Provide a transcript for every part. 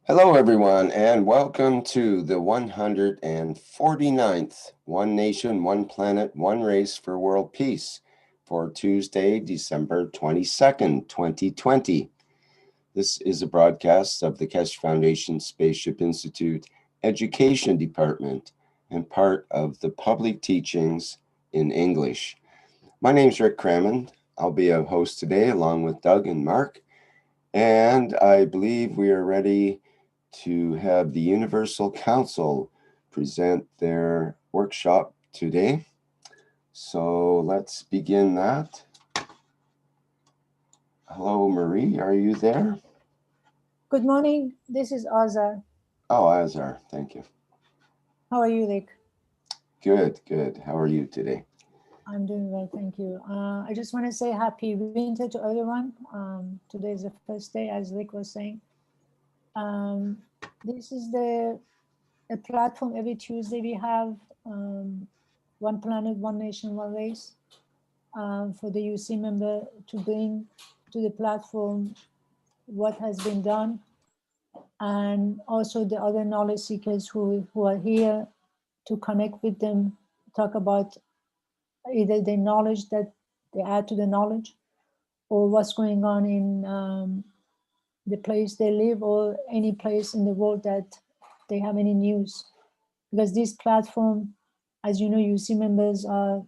Hello, everyone, and welcome to the 149th One Nation, One Planet, One Race for World Peace for Tuesday, December 22nd, 2020. This is a broadcast of the Keshe Foundation Spaceship Institute Education Department and part of the Public Teachings in English. My name is Rick Crammond. I'll be a host today along with Doug and Mark, and I believe we are ready to have the Universal Council present their workshop today. So let's begin that. Hello, Marie, are you there? Good morning, this is Azar. Oh, Azar, thank you. How are you, Rick? Good, good. How are you today? I'm doing well, thank you. I just want to say happy winter to everyone. Today is the first day, as Rick was saying. Um, this is a platform every Tuesday we have One Planet, One Nation, One Race for the UC member to bring to the platform what has been done, and also the other knowledge seekers who are here to connect with them, talk about either the knowledge that they add to the knowledge or what's going on in the place they live or any place in the world that they have any news. Because this platform, as you know, UC members are,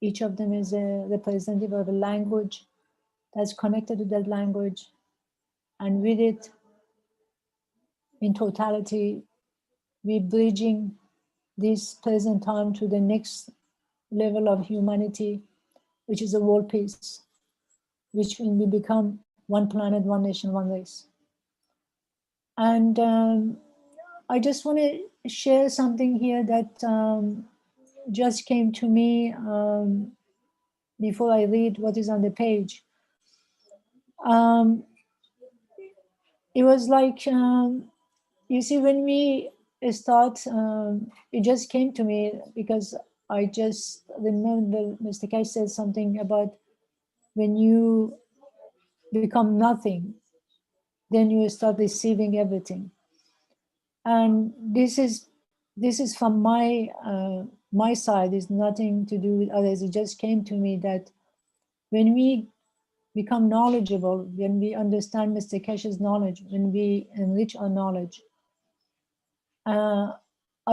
each of them is a representative of a language that's connected to that language. And with it, in totality, we're bridging this present time to the next level of humanity, which is a world peace, which when we become one planet, one nation, one race. And I just want to share something here that just came to me before I read what is on the page. It was like, you see, when we start, it just came to me because I just remember Mr. Keshe said something about when you become nothing, then you start receiving everything. And this is from my side. It's nothing to do with others. It just came to me that when we become knowledgeable, when we understand Mr. Keshe's knowledge, when we enrich our knowledge, are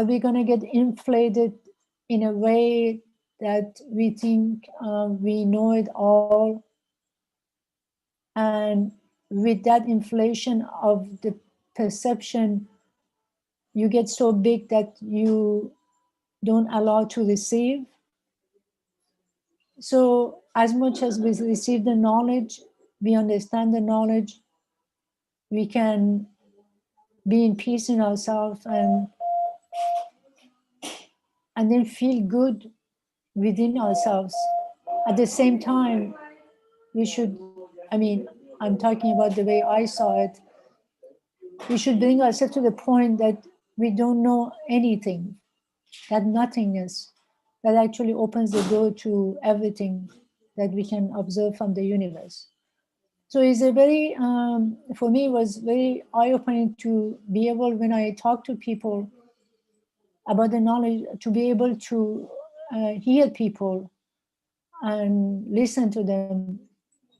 we going to get inflated in a way that we think we know it all? And with that inflation of the perception, you get so big that you don't allow to receive. So as much as we receive the knowledge, we understand the knowledge, we can be in peace in ourselves and then feel good within ourselves. At the same time, we should, I'm talking about the way I saw it, we should bring ourselves to the point that we don't know anything, that nothingness, that actually opens the door to everything that we can observe from the universe. So it's a very, for me, it was very eye-opening to be able, when I talk to people about the knowledge, to be able to hear people and listen to them,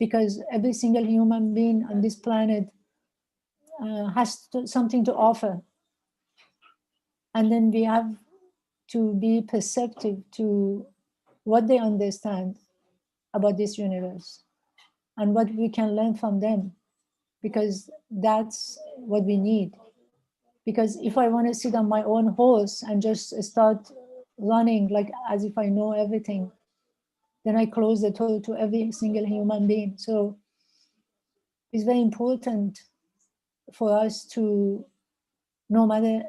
because every single human being on this planet something to offer. And then we have to be perceptive to what they understand about this universe and what we can learn from them, because that's what we need. Because if I want to sit on my own horse and just start running like as if I know everything, then I close the door to every single human being. So it's very important for us to, no matter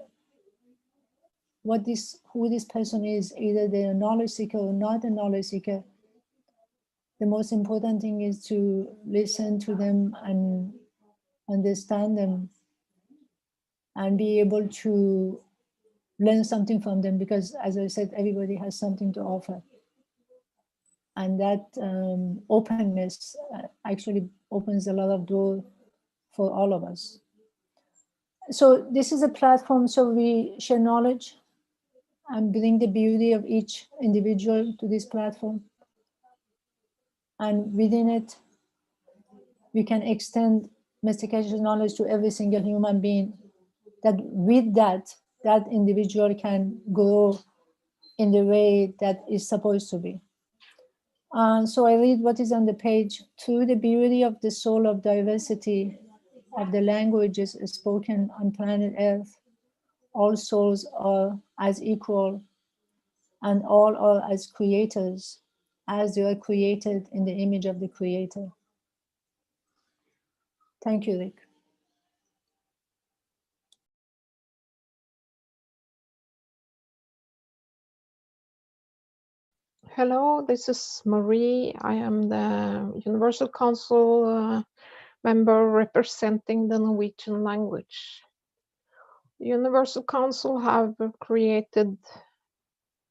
who this person is, either they're a knowledge seeker or not a knowledge seeker, the most important thing is to listen to them and understand them and be able to learn something from them, because as I said, everybody has something to offer. And that openness actually opens a lot of doors for all of us. So this is a platform so we share knowledge and bring the beauty of each individual to this platform. And within it, we can extend Mr. Keshe's knowledge to every single human being, that with that individual can grow in the way that is supposed to be. So I read what is on the page. Through the beauty of the soul of diversity of the languages spoken on planet Earth, all souls are as equal and all are as creators, as they are created in the image of the Creator. Thank you, Rick. Hello, this is Marie. I am the Universal Council member representing the Norwegian language. The Universal Council have created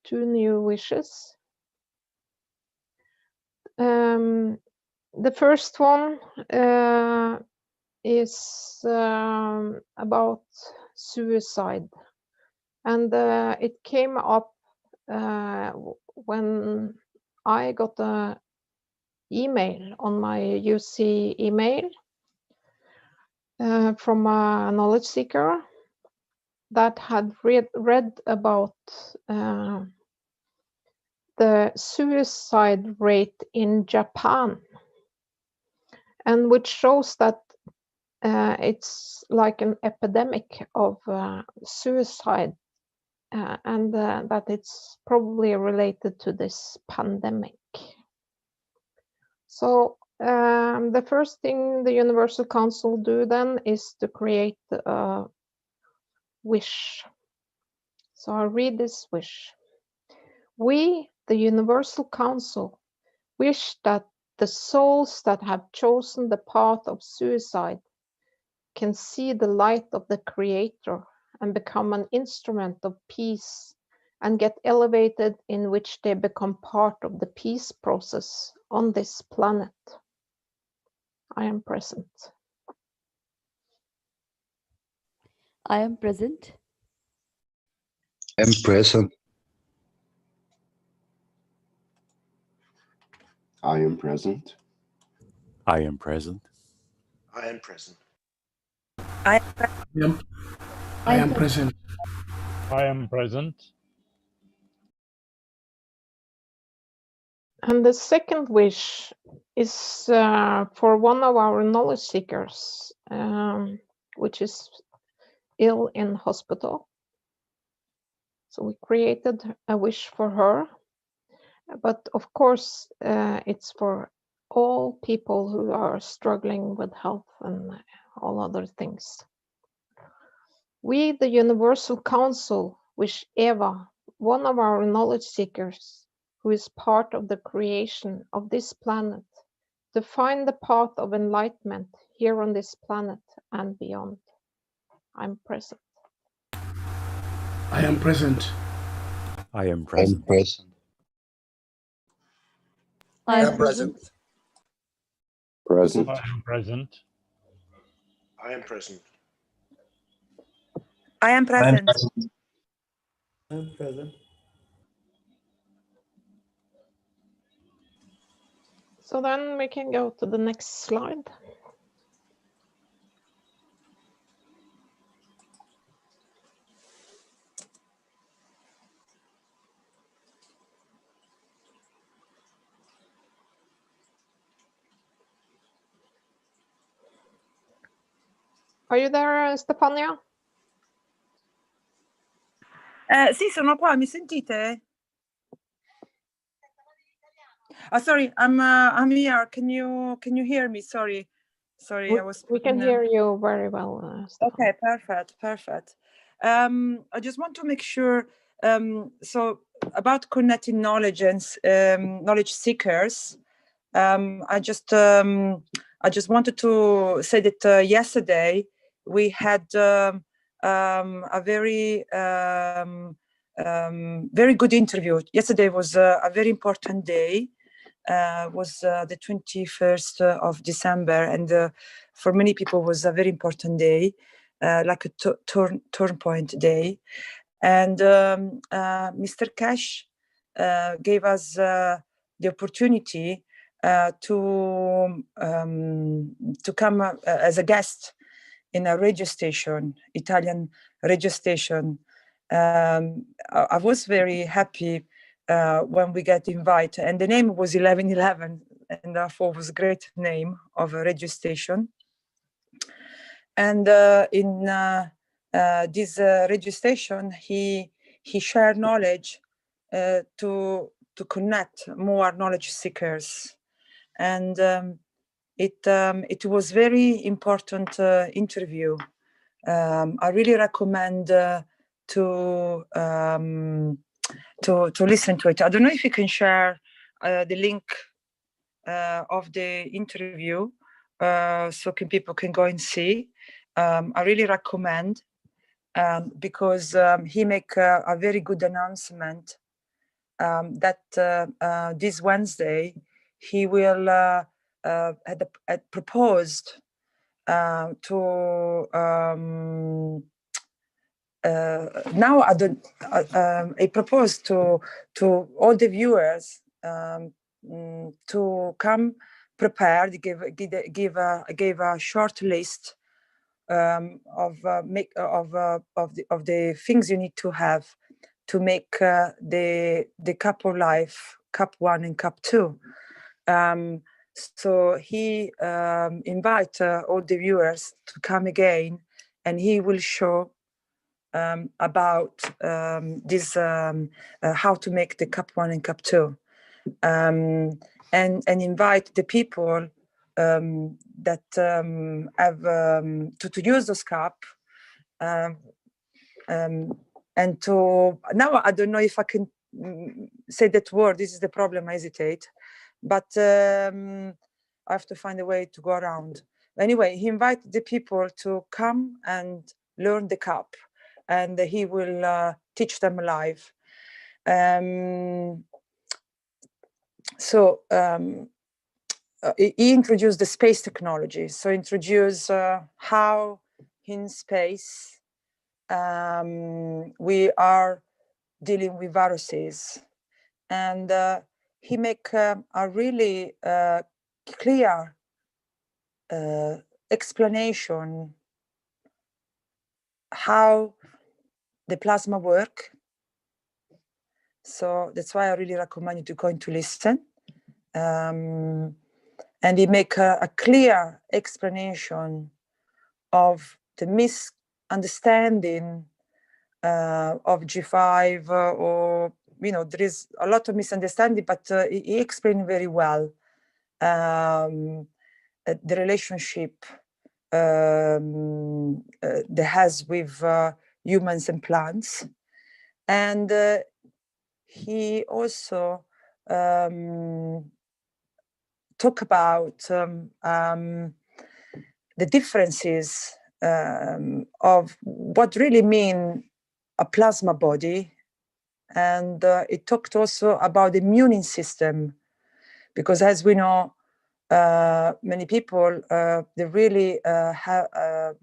2 new wishes. The first one is about suicide, and it came up when I got an email on my UC email from a knowledge seeker that had read about the suicide rate in Japan, and which shows that it's like an epidemic of suicide, and that it's probably related to this pandemic. So the first thing the Universal Council do then is to create a wish. So I'll read this wish. We, the Universal Council, wish that the souls that have chosen the path of suicide can see the light of the Creator and become an instrument of peace and get elevated, in which they become part of the peace process on this planet. I am present. I am present. I am present. I am present. I am present. I am present. I am present. I am present. And the second wish is for one of our knowledge seekers, which is ill in hospital. So we created a wish for her, but of course it's for all people who are struggling with health and all other things. We, the Universal Council, wish Eva, one of our knowledge seekers, who is part of the creation of this planet, to find the path of enlightenment here on this planet and beyond. I'm present. I am present. I am I am present. present. I am present. Present. I am present. I am present. I am present. I am present. So then we can go to the next slide. Are you there, Stefania? Sì, sono qua, mi sentite? Sorry, I'm here. Can you hear me? Sorry, I was. We can hear you very well. Okay, perfect. I just want to make sure. So about connecting knowledge and knowledge seekers, I just wanted to say that yesterday we had a very very good interview. Yesterday was a very important day. Was the 21st of December, and for many people was a very important day. like a turn point day. And Mr. Keshe gave us the opportunity to come as a guest in a radio station, Italian radio station. I was very happy when we got invited, and the name was 1111, and therefore was a great name of a radio station. And in this radio station, he shared knowledge to connect more knowledge seekers, and it was very important interview. I really recommend to listen to it. I don't know if you can share the link of the interview so people can go and see. I really recommend because he make a very good announcement that this Wednesday he will had proposed to now I propose to all the viewers to come prepared, give a short list of the things you need to have to make the cup of life, cup 1 and cup 2. So he invite all the viewers to come again, and he will show about this how to make the cup 1 and cup 2, and invite the people that have to use those cup, and to now I don't know if I can say that word. This is the problem. I hesitate, but I have to find a way to go around. Anyway, he invited the people to come and learn the cup, and he will teach them live. So he introduced the space technology. So introduce how in space we are dealing with viruses, and he make a really clear explanation how the plasma work. So that's why I really recommend you to go and to listen. And he make a clear explanation of the misunderstanding of G5, or there is a lot of misunderstanding, but he explained very well the relationship that has with humans and plants. And he also talk about the differences of what really mean a plasma body, and it talked also about the immune system, because as we know, many people they really have,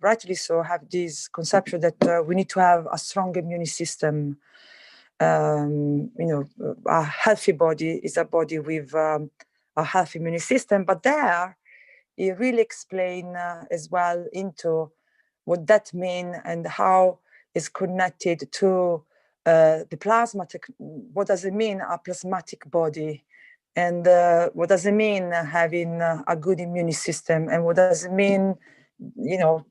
rightly so, have this conception that we need to have a strong immune system. A healthy body is a body with a healthy immune system, but there he really explained as well into what that means and how it's connected to the plasma. What does it mean, a plasmatic body? And what does it mean having a good immune system? And what does it mean,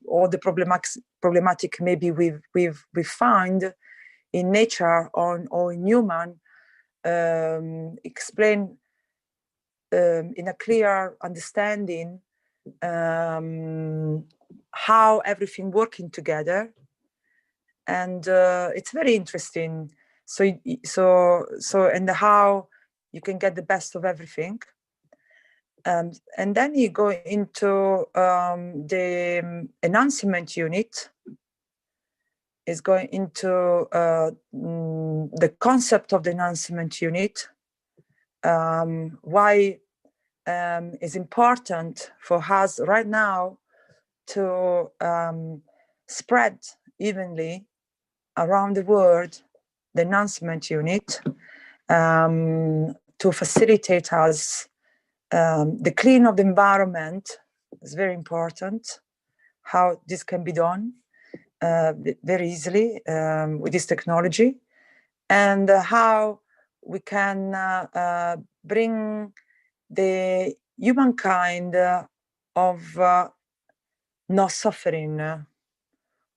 all the problematic maybe we find in nature or in human, explain in a clear understanding how everything working together, and it's very interesting. So and how you can get the best of everything. And then you go into the enhancement unit. Is going into the concept of the enhancement unit, why it's important for us right now to spread evenly around the world the announcement unit to facilitate us the clean of the environment. Is very important how this can be done very easily with this technology, and how we can bring the humankind of no suffering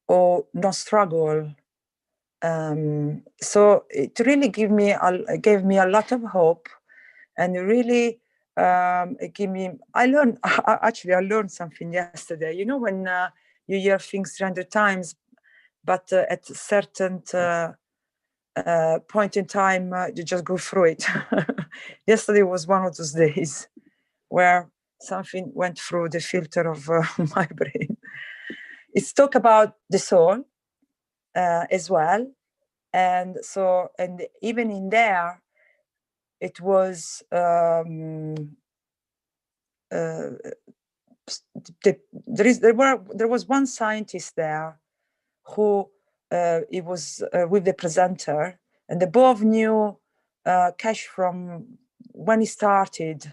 or no struggle. So it really gave me a lot of hope, and really gave me. I learned something yesterday. You know, when you hear things 300 times, but at a certain point in time, you just go through it. Yesterday was one of those days where something went through the filter of my brain. It's talk about the soul as well. And so, and even in there, it was there was one scientist there who he was with the presenter, and they both knew Keshe from when he started,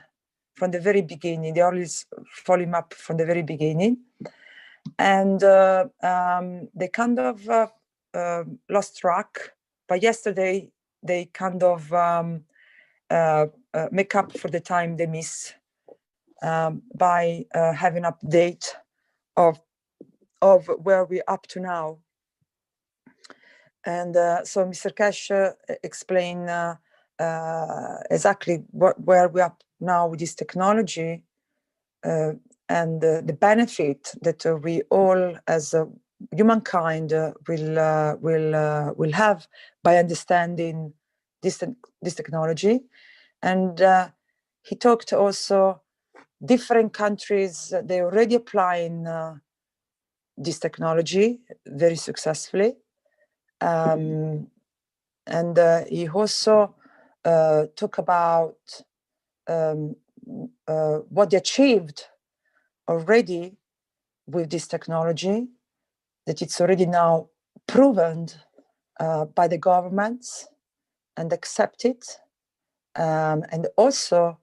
from the very beginning. They always follow him up from the very beginning, and they kind of lost track. But yesterday they kind of make up for the time they miss by having an update of where we're up to now. And so Mr. Keshe explained exactly where we're up now with this technology and the benefit that we all as humankind will have by understanding this technology. And he talked also different countries, they're already applying this technology very successfully. And he also talked about what they achieved already with this technology, that it's already now proven by the governments and accepted. And also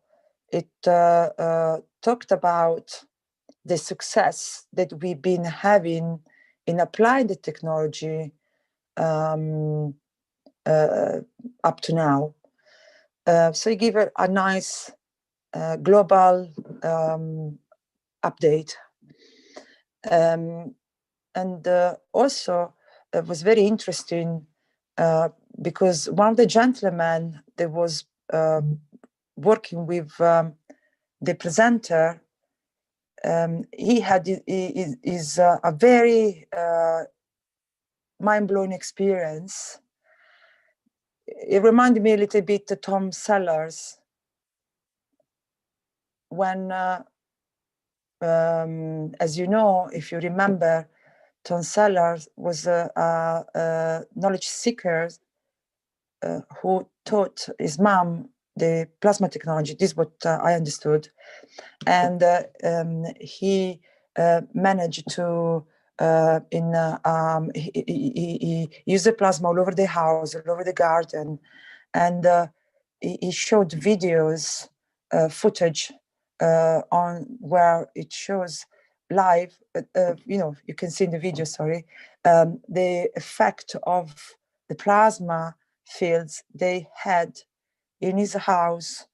it talked about the success that we've been having in applying the technology up to now. So he gave a nice global update. And also it was very interesting because one of the gentlemen that was working with the presenter, he had is a very mind-blowing experience. It reminded me a little bit of Tom Sellers, when, as you know, if you remember, Tom Sellers was a knowledge seeker who taught his mom the plasma technology. This is what I understood. And he managed to he used the plasma all over the house, all over the garden, and he showed videos, footage on where it shows live. You know, you can see in the video. Sorry, the effect of the plasma fields they had in his house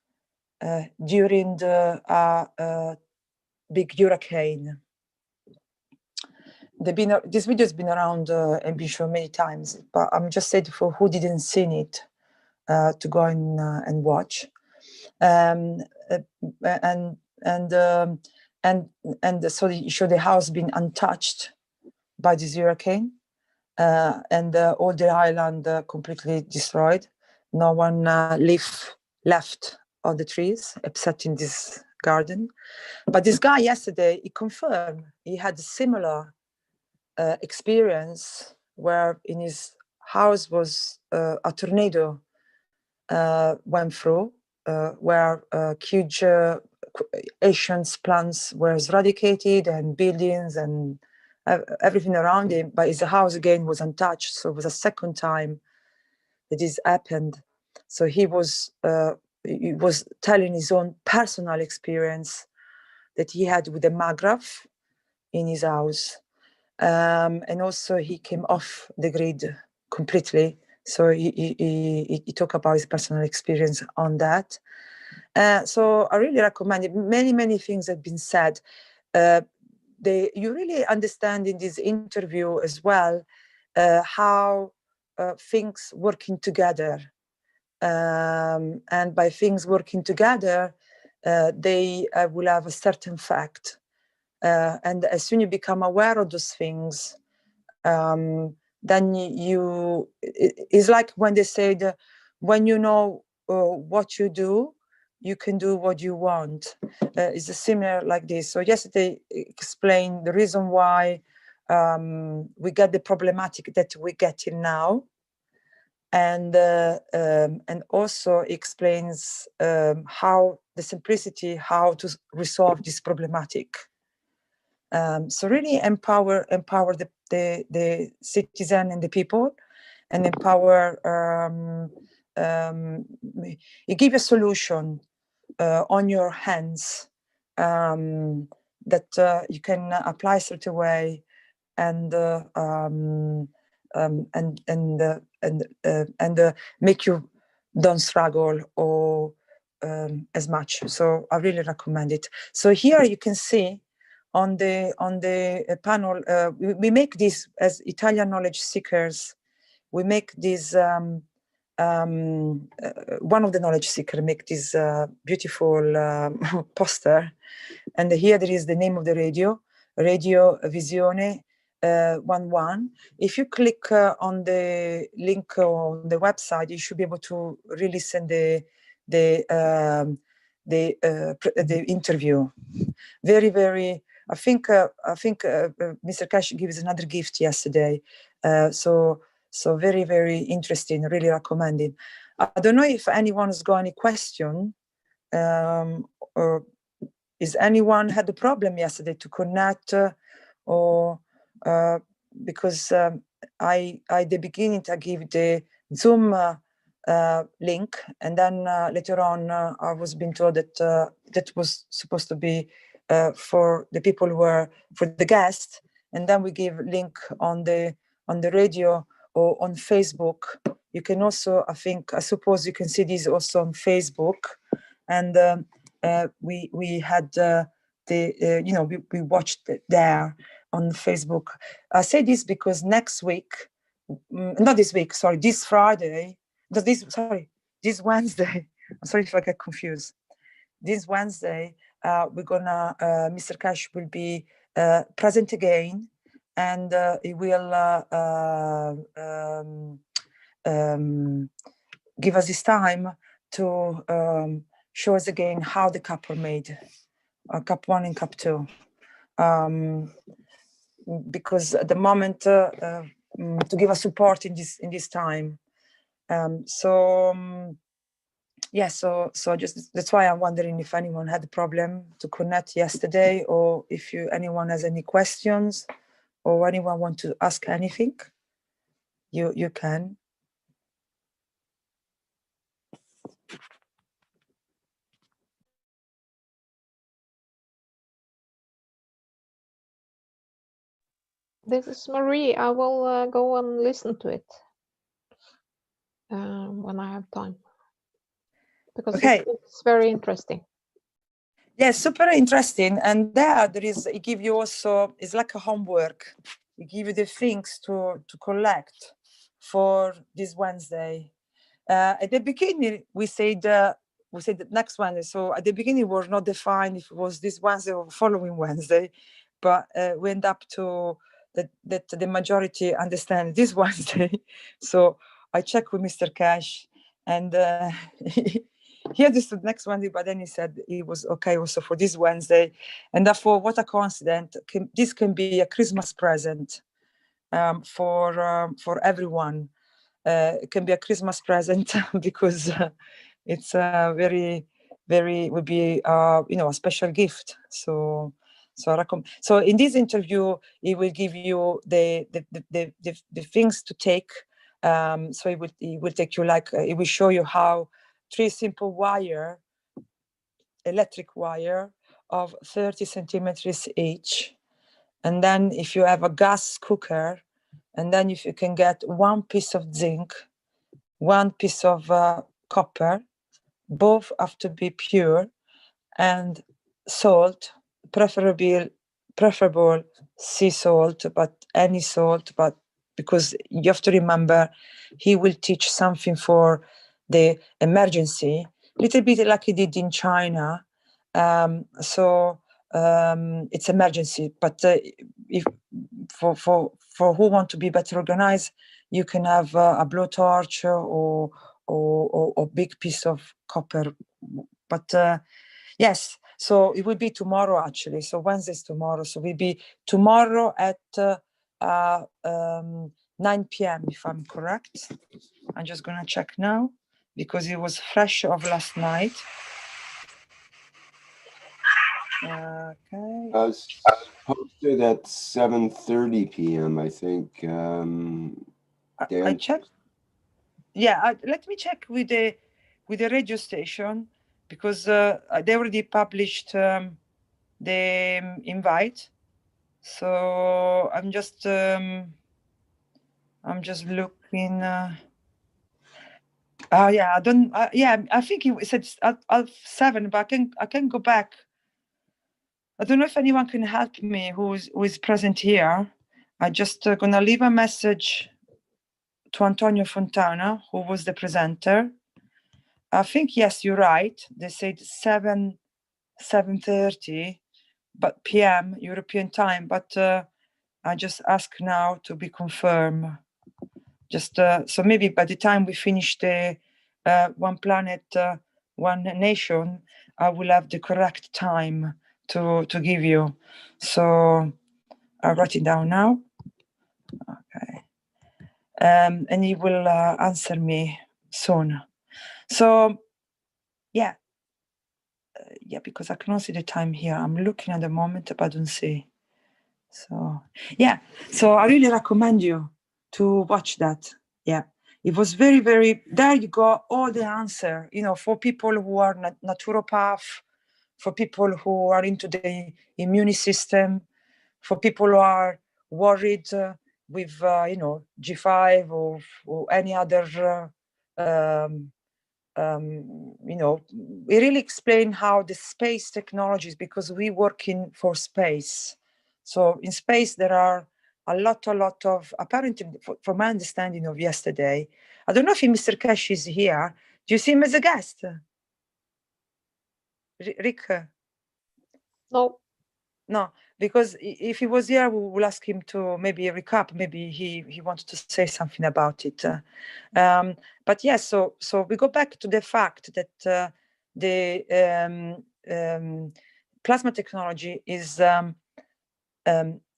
during the big hurricane. This video has been around and been shown many times, but I'm just saying for who didn't see it to go and watch. And so you show the house being untouched by this hurricane, and all the island completely destroyed. No one left on the trees except in this garden. But this guy yesterday, he confirmed he had a similar experience where in his house was a tornado went through, where huge Asian plants were eradicated, and buildings and everything around him, but his house again was untouched. So it was a second time that this happened. So he was telling his own personal experience that he had with the maggraph in his house. And also he came off the grid completely. So he talked about his personal experience on that. So I really recommend it. Many things have been said. You really understand in this interview as well how things working together. And by things working together, they will have a certain fact. And as soon as you become aware of those things, then it's like when they said, when you know what you do, you can do what you want. It's similar like this. So yesterday explained the reason why we get the problematic that we get in now. And also explains how the simplicity, how to resolve this problematic. So really empower the citizen and the people, and empower. You give a solution on your hands that you can apply straight away, and make you don't struggle or as much. So I really recommend it. So here you can see on the panel, we make this as Italian knowledge seekers. We make this. One of the knowledge seekers make this beautiful poster, and here there is the name of the Radio Visione 11. If you click on the link on the website, you should be able to really listen the interview. Very. I think Mr. Keshe gives another gift yesterday. So very interesting. Really recommended. I don't know if anyone's got any question. Or is anyone had a problem yesterday to connect, or because I at the beginning I give the Zoom link, and then later on I was being told that that was supposed to be for the people who were for the guests, and then we give link on the radio or on Facebook. You can also, I suppose you can see this also on Facebook, and we had we watched it there on Facebook. I say this because next week, not this week, sorry, this Friday, this Wednesday. I'm sorry if I get confused. This Wednesday, we're gonna, Mr. Keshe will be present again, and he will give us his time to show us again how the cup are made, cup 1 and cup 2. Because at the moment, to give us support in this time. Yeah, so just that's why I'm wondering if anyone had a problem to connect yesterday, or if anyone has any questions, or anyone want to ask anything, you can. This is Marie. I will go and listen to it when I have time, because it's very interesting. Yeah, super interesting. And there is, it give you also, it's like a homework. It give you the things to collect for this Wednesday. At the beginning, we said that next Wednesday. So at the beginning, it was not defined if it was this Wednesday or following Wednesday, but we end up to that the majority understand this Wednesday. So I checked with Mr. Keshe, and he understood next Wednesday, but then he said he was okay also for this Wednesday. And therefore, what a coincidence. This can be a Christmas present for everyone. It can be a Christmas present because it's very would be a special gift. So So in this interview, he will give you the things to take. So he will take you like, he will show you how 3 simple wire, electric wire of 30 centimeters each. And then if you have a gas cooker, and then if you can get 1 piece of zinc, 1 piece of copper, both have to be pure, and salt, preferable sea salt, but any salt, but because you have to remember, he will teach something for the emergency, little bit like he did in China. It's emergency, but if for who want to be better organized, you can have a blowtorch or big piece of copper. But yes, so it will be tomorrow actually. So Wednesday's tomorrow. So we'll be tomorrow at 9 p.m. if I'm correct. I'm just gonna check now because it was fresh of last night. Okay. Posted at 7:30 p.m. I think. I checked. Yeah, let me check with the radio station because they already published the invite. So I'm just looking. Yeah, I don't. Yeah, I think it said at 7, but I can go back. I don't know if anyone can help me who is present here. I just gonna leave a message to Antonio Fontana, who was the presenter. I think, yes, you're right. They said 7:30, but PM European time. But I just ask now to be confirmed. Just so maybe by the time we finish the One Planet, One Nation, I will have the correct time to give you. So I'll write it down now. Okay. And he will answer me soon. So yeah, because I cannot see the time here. I'm looking at the moment, but I don't see. So yeah, so I really recommend you to watch that. Yeah, it was very, very, there you go, all the answer, for people who are naturopath, for people who are into the immune system, for people who are worried with, G5 or any other, we really explain how the space technologies, because we working for space. So in space, there are a lot of, apparently, from my understanding of yesterday, I don't know if Mr. Keshe is here. Do you see him as a guest? Rick? No, because if he was here, we will ask him to maybe recap. Maybe he wanted to say something about it. But yes, so we go back to the fact that the plasma technology is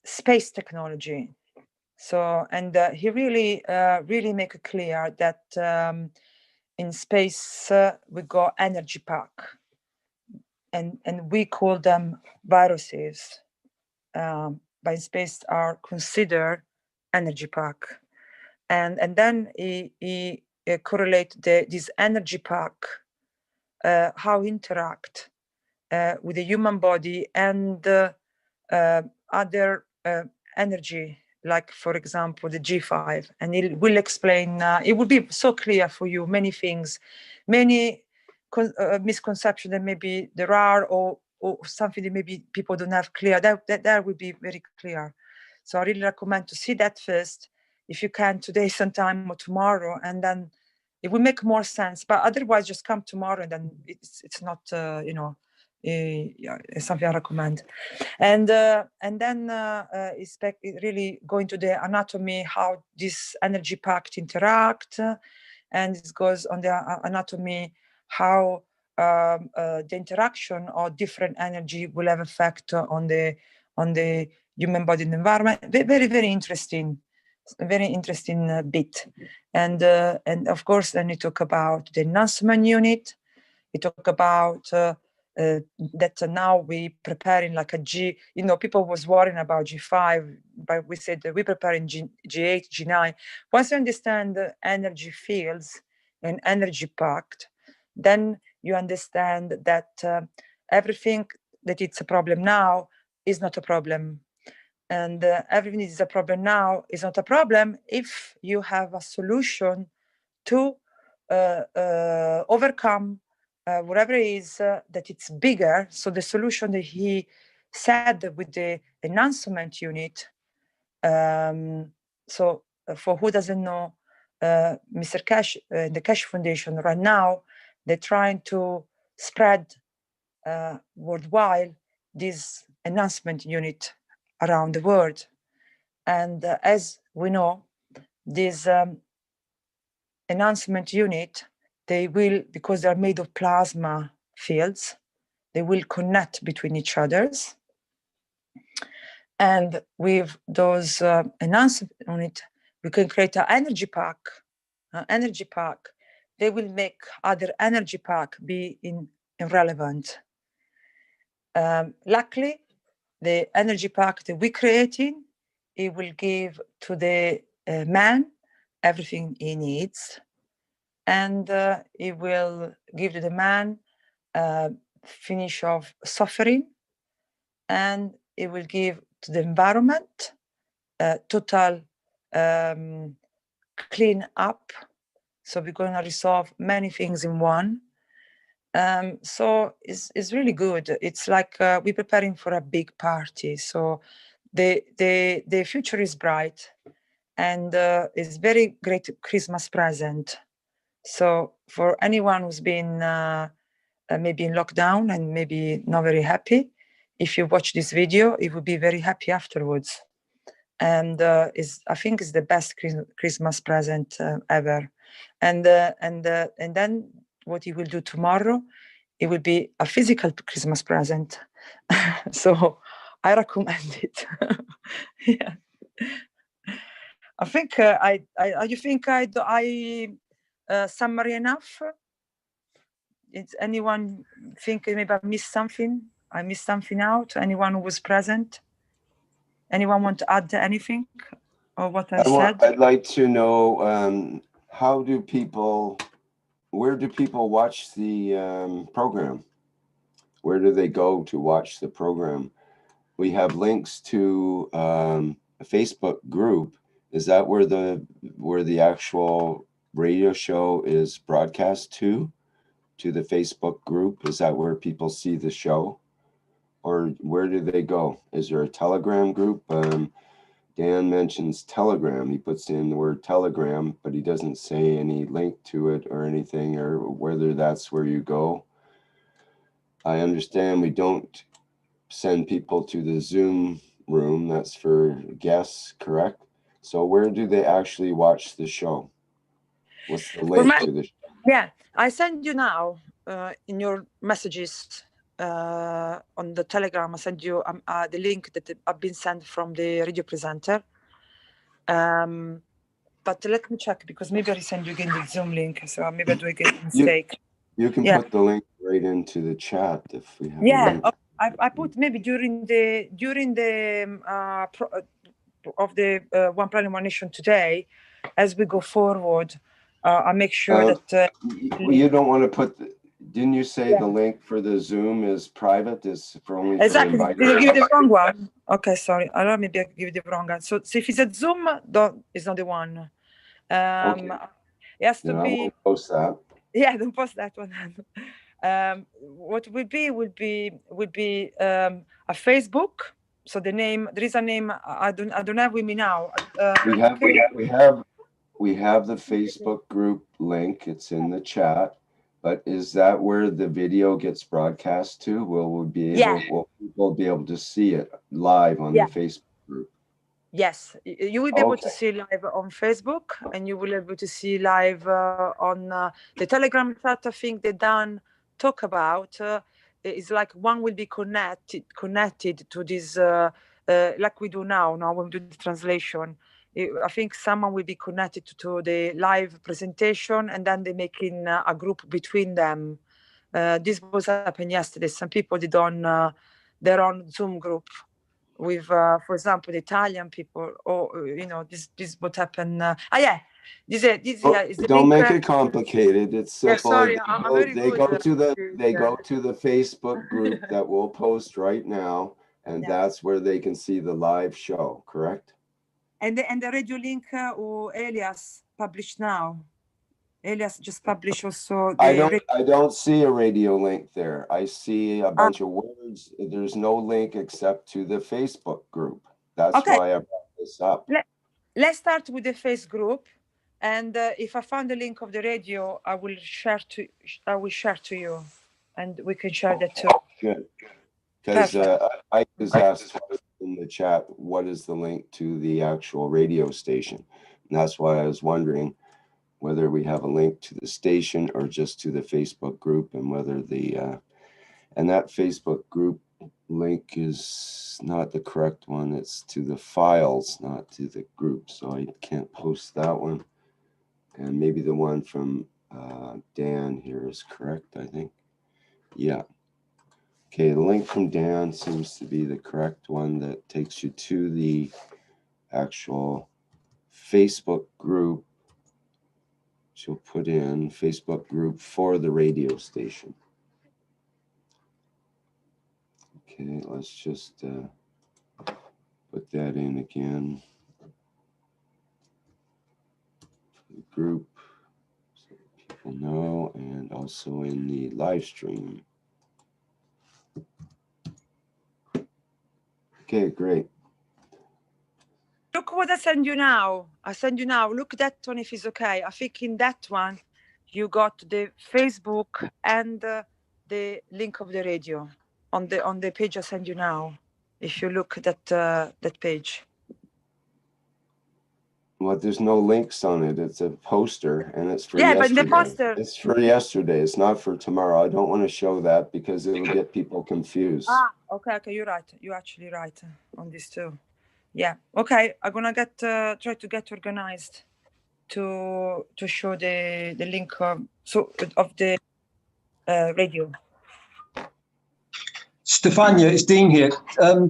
space technology. So, and he really make it clear that in space we got energy pack, and we call them viruses. By space are considered energy pack, and then he correlate this energy pack how interact with the human body and other energy, like for example the G5, and it will explain. It will be so clear for you many things, many misconceptions that maybe there are, or something that maybe people don't have clear. That will be very clear. So I really recommend to see that first, if you can, today sometime or tomorrow, and then it will make more sense. But otherwise, just come tomorrow, and then it's not it's something I recommend. And then it's really going to the anatomy, how this energy packed interact, and it goes on the anatomy how the interaction of different energy will have effect on the human body and environment. Very, very interesting. A very interesting bit. And of course, then you talk about the enhancement unit. You talk about that now we preparing like a G, people was worrying about G5, but we said that we preparing G8, G9. Once you understand the energy fields and energy pact, then you understand that everything that it's a problem now is not a problem. And everything is a problem now is not a problem if you have a solution to overcome whatever it is that it's bigger. So the solution that he said with the enhancement unit. So for who doesn't know, Mr. Keshe, the Keshe Foundation right now, they're trying to spread worldwide this enhancement unit around the world. And as we know, this enhancement unit, they will, because they're made of plasma fields, they will connect between each others. And with those enhancement unit, we can create an energy pack. They will make other energy pack be irrelevant. Luckily, the energy pack that we're creating, it will give to the man everything he needs, and it will give to the man finish of suffering, and it will give to the environment total clean up. So we're going to resolve many things in one. So it's really good. It's like we're preparing for a big party. So the future is bright, and it's very great Christmas present. So for anyone who's been maybe in lockdown and maybe not very happy, if you watch this video, it will be very happy afterwards. And I think it's the best Christmas present ever. And then what he will do tomorrow, it will be a physical Christmas present. So I recommend it. Yeah. I think you think I summary enough? Is anyone think maybe I missed something? I missed something out? Anyone who was present? Anyone want to add anything or what I said? I'd like to know where do people watch the program? Where do they go to watch the program? We have links to a Facebook group. Is that where the actual radio show is broadcast to the Facebook group? Is that where people see the show? Or where do they go? Is there a Telegram group? Dan mentions Telegram. He puts in the word Telegram, but he doesn't say any link to it or anything, or whether that's where you go. I understand we don't send people to the Zoom room. That's for guests, correct? So where do they actually watch the show? What's the link to the show? Yeah, I send you now in your messages on the Telegram. I send you the link that I've been sent from the radio presenter. But let me check, because maybe I send you again the Zoom link. So maybe I do again a mistake. You can put the link right into the chat if we have. Yeah, I put maybe during the of the One Planet, One Nation today, as we go forward, I make sure that you don't want to put. Didn't you say the link for the Zoom is private? Is for only exactly. For Did you give the wrong one? Okay, sorry. I don't maybe I give the wrong one. So if it's a Zoom, it's not the one. Okay. It has to I be. won't post that. Yeah, don't post that one. What would be a Facebook. So the name, there is a name. I don't have with me now. We have the Facebook group link. It's in the chat. But is that where the video gets broadcast to? Will people be able to see it live on the Facebook group? Yes, you will be able to see live on Facebook, and you will be able to see live on the Telegram chat. I think they done talk about. It's like one will be connected to this, like we do now when we do the translation. I think someone will be connected to the live presentation, and then they're making a group between them. This was happened yesterday. Some people did on their own Zoom group with, for example, the Italian people, or this what happened. This is the Don't link. make it complicated. It's Yeah, simple. sorry, I'm very They good. go to the Facebook group that we'll post right now, and that's where they can see the live show. Correct? And the radio link who Elias published now. Elias just published also. I don't see a radio link there. I see a bunch of words. There's no link except to the Facebook group. That's why I brought this up. Let's start with the face group, and if I find the link of the radio, I will share to you, and we can share that too. Good. Because I was asked in the chat, what is the link to the actual radio station? And that's why I was wondering whether we have a link to the station or just to the Facebook group, and whether and that Facebook group link is not the correct one. It's to the files, not to the group. So I can't post that one. And maybe the one from Dan here is correct, I think. Yeah. Okay, the link from Dan seems to be the correct one that takes you to the actual Facebook group. She'll put in Facebook group for the radio station. Okay, let's just put that in again. The group, so people know, and also in the live stream. Okay, great. Look what I send you now. Look that one if it's okay. I think in that one, you got the Facebook and the link of the radio on the page I send you now. If you look at that page. Well, there's no links on it. It's a poster, and it's for yesterday. But the poster. It's for yesterday. It's not for tomorrow. I don't want to show that because it will get people confused. Okay. You're right. You're actually right on this too. Yeah. Okay. I'm gonna try to get organized to show the link of the radio. Stefania, it's Dean here.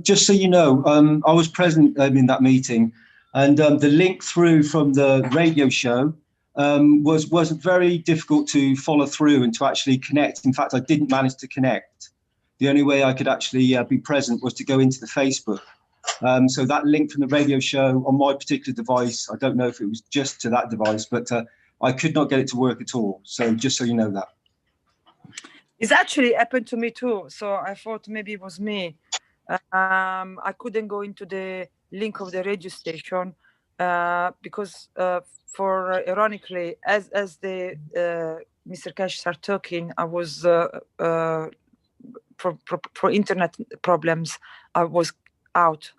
Just so you know, I was present in that meeting, and the link through from the radio show was very difficult to follow through and to actually connect. In fact, I didn't manage to connect. The only way I could actually be present was to go into the Facebook. So that link from the radio show on my particular device, I don't know if it was just to that device, but I could not get it to work at all. So just so you know that. It's actually happened to me too. So I thought maybe it was me. I couldn't go into the link of the radio station because ironically, as the Mr. Keshe started talking, I was for internet problems, I was out.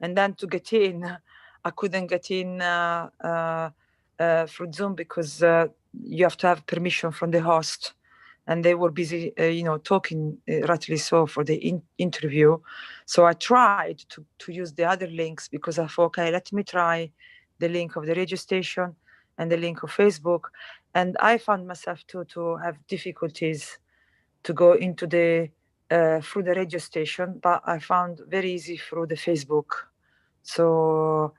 And then to get in, I couldn't get in through Zoom because you have to have permission from the host. And they were busy, talking, rightly so, for the interview. So I tried to use the other links because I thought, okay, let me try the link of the radio station and the link of Facebook. And I found myself to have difficulties to go into through the radio station, but I found very easy through the Facebook. So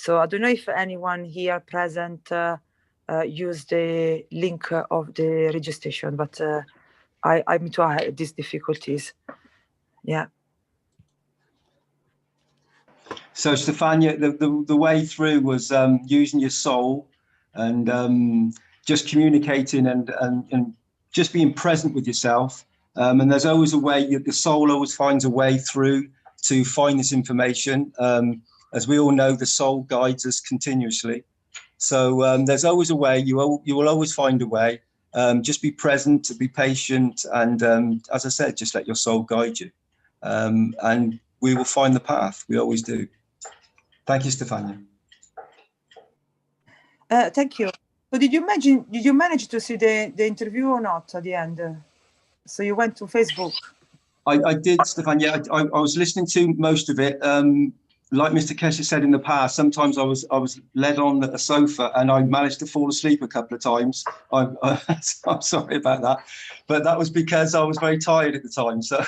I don't know if anyone here present use the link of the registration, but I had these difficulties. Yeah. So Stefania, the way through was using your soul and just communicating and just being present with yourself. And there's always a way, the soul always finds a way through to find this information. As we all know, the soul guides us continuously. So there's always a way, you will always find a way. Just be present, be patient, and as I said, just let your soul guide you. And we will find the path, we always do. Thank you, Stefania. Thank you. So did you manage to see the interview or not at the end? So you went to Facebook? I did, Stefania. I was listening to most of it. like Mr. Keshe said in the past, sometimes I was led on a sofa and I managed to fall asleep a couple of times. I'm sorry about that, but that was because I was very tired at the time. So,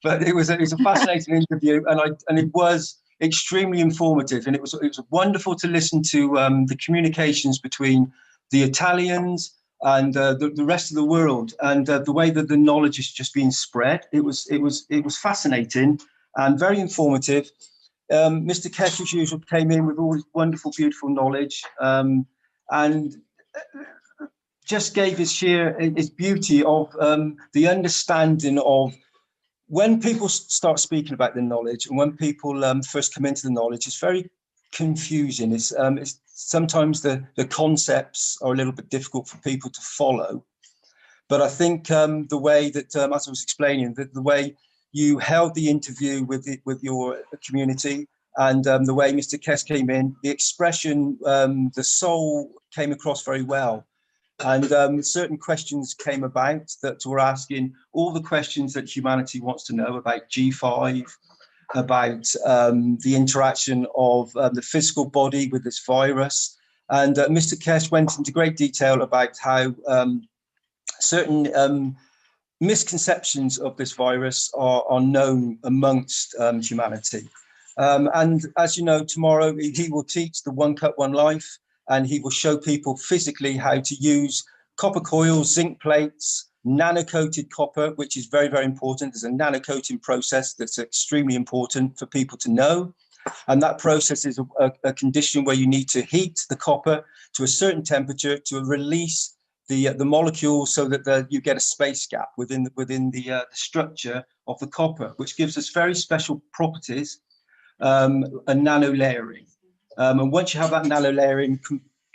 but it was a fascinating interview, and it was extremely informative, and it was wonderful to listen to the communications between the Italians and the rest of the world, and the way that the knowledge is just being spread. It was fascinating and very informative. Mr. Keshe, as usual, came in with all his wonderful, beautiful knowledge, and just gave his beauty of the understanding of when people start speaking about the knowledge, and when people first come into the knowledge, it's very confusing. It's sometimes the concepts are a little bit difficult for people to follow. But I think the way that, as I was explaining, that the way you held the interview with your community, and the way Mr. Keshe came in, the expression, the soul came across very well. And certain questions came about that were asking all the questions that humanity wants to know about G5, about the interaction of the physical body with this virus. And Mr. Keshe went into great detail about how certain misconceptions of this virus are known amongst humanity. And as you know, tomorrow he will teach the One Cup, One Life, and he will show people physically how to use copper coils, zinc plates, nano-coated copper, which is very, very important. There's a nano-coating process that's extremely important for people to know. And that process is a condition where you need to heat the copper to a certain temperature to release the molecules, so that you get a space gap within the structure of the copper, which gives us very special properties, a nano layering. And once you have that nano layering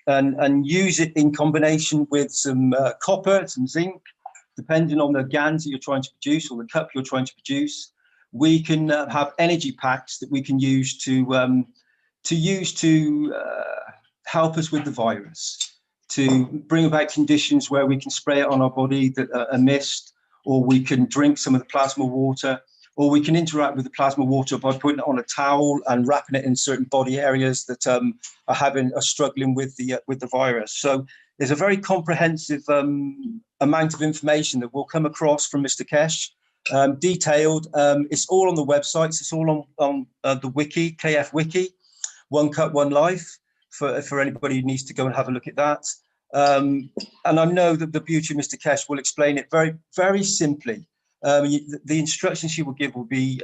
and use it in combination with some copper, some zinc, depending on the GANs that you're trying to produce or the cup you're trying to produce, we can have energy packs that we can use to help us with the virus, to bring about conditions where we can spray it on our body, that a mist, or we can drink some of the plasma water, or we can interact with the plasma water by putting it on a towel and wrapping it in certain body areas that are struggling with the virus. So there's a very comprehensive amount of information that will come across from Mr. Keshe, detailed. It's all on the websites. It's all on the wiki, KF Wiki, One Cup, One Life, for anybody who needs to go and have a look at that. And I know that the beauty of Mr. Keshe will explain it very, very simply. The instructions he will give will be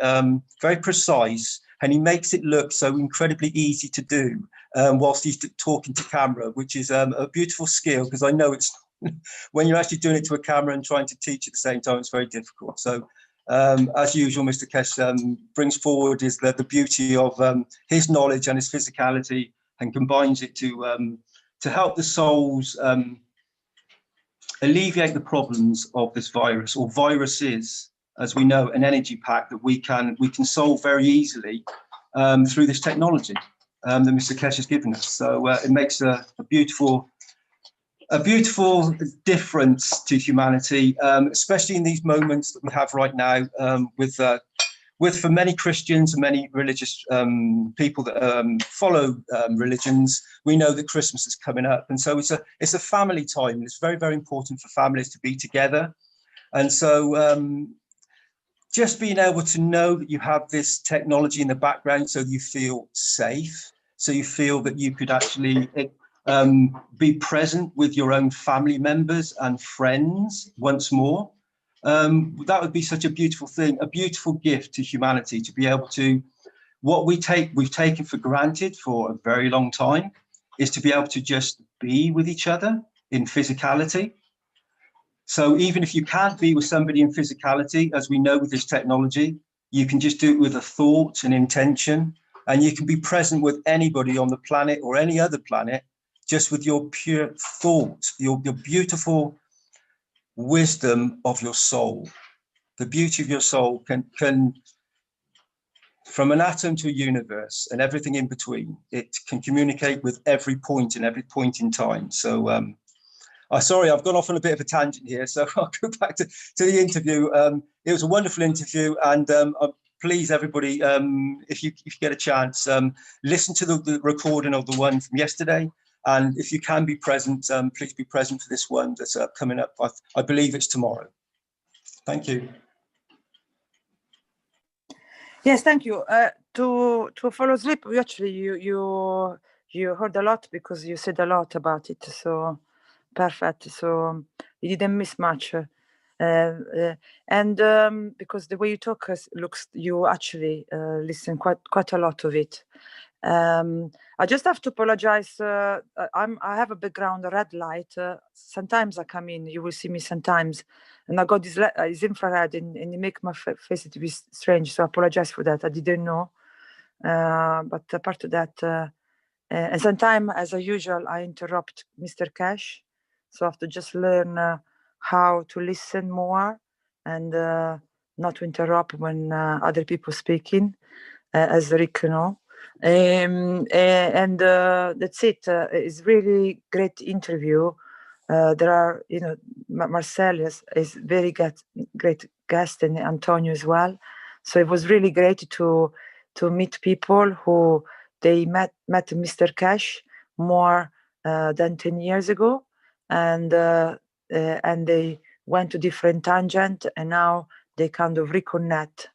very precise, and he makes it look so incredibly easy to do whilst he's talking to camera, which is a beautiful skill, because I know it's when you're actually doing it to a camera and trying to teach at the same time, it's very difficult. So as usual, Mr. Keshe brings forward the beauty of his knowledge and his physicality, and combines it to help the souls alleviate the problems of this virus, or viruses, as we know, an energy pack that we can solve very easily through this technology that Mr. Keshe has given us. So it makes a beautiful difference to humanity, especially in these moments that we have right now, with for many Christians and many religious people that follow religions. We know that Christmas is coming up, and so it's a family time. It's very, very important for families to be together, and so just being able to know that you have this technology in the background, so you feel safe, so you feel that you could actually be present with your own family members and friends once more. That would be such a beautiful thing, a beautiful gift to humanity, to be able to, what we've taken for granted for a very long time, is to be able to just be with each other in physicality. So even if you can't be with somebody in physicality, as we know with this technology, you can just do it with a thought and intention, and you can be present with anybody on the planet or any other planet, just with your pure thought, your beautiful wisdom of your soul. The beauty of your soul can, from an atom to a universe and everything in between, it can communicate with every point and every point in time. So sorry, I've gone off on a bit of a tangent here, so I'll go back to the interview. It was a wonderful interview, and please, everybody, if you get a chance, listen to the recording of the one from yesterday. And if you can be present, please be present for this one that's coming up. I believe it's tomorrow. Thank you. Yes, thank you. To follow sleep, you heard a lot because you said a lot about it. So perfect. So you didn't miss much. And because the way you talk looks, you actually listen quite a lot of it. I just have to apologize. I have a background, a red light. Sometimes I come in, you will see me sometimes, and I got this infrared, and it make my face to be strange. So I apologize for that. I didn't know. But apart of that, and sometimes, as usual, I interrupt Mr. Keshe. So I have to just learn how to listen more and not to interrupt when other people speaking, as Rick know. And that's it. It's really great interview. There are, Marcel is very great guest, and Antonio as well. So it was really great to meet people who they met Mr. Keshe more than 10 years ago, and they went to different tangent, and now they kind of reconnect.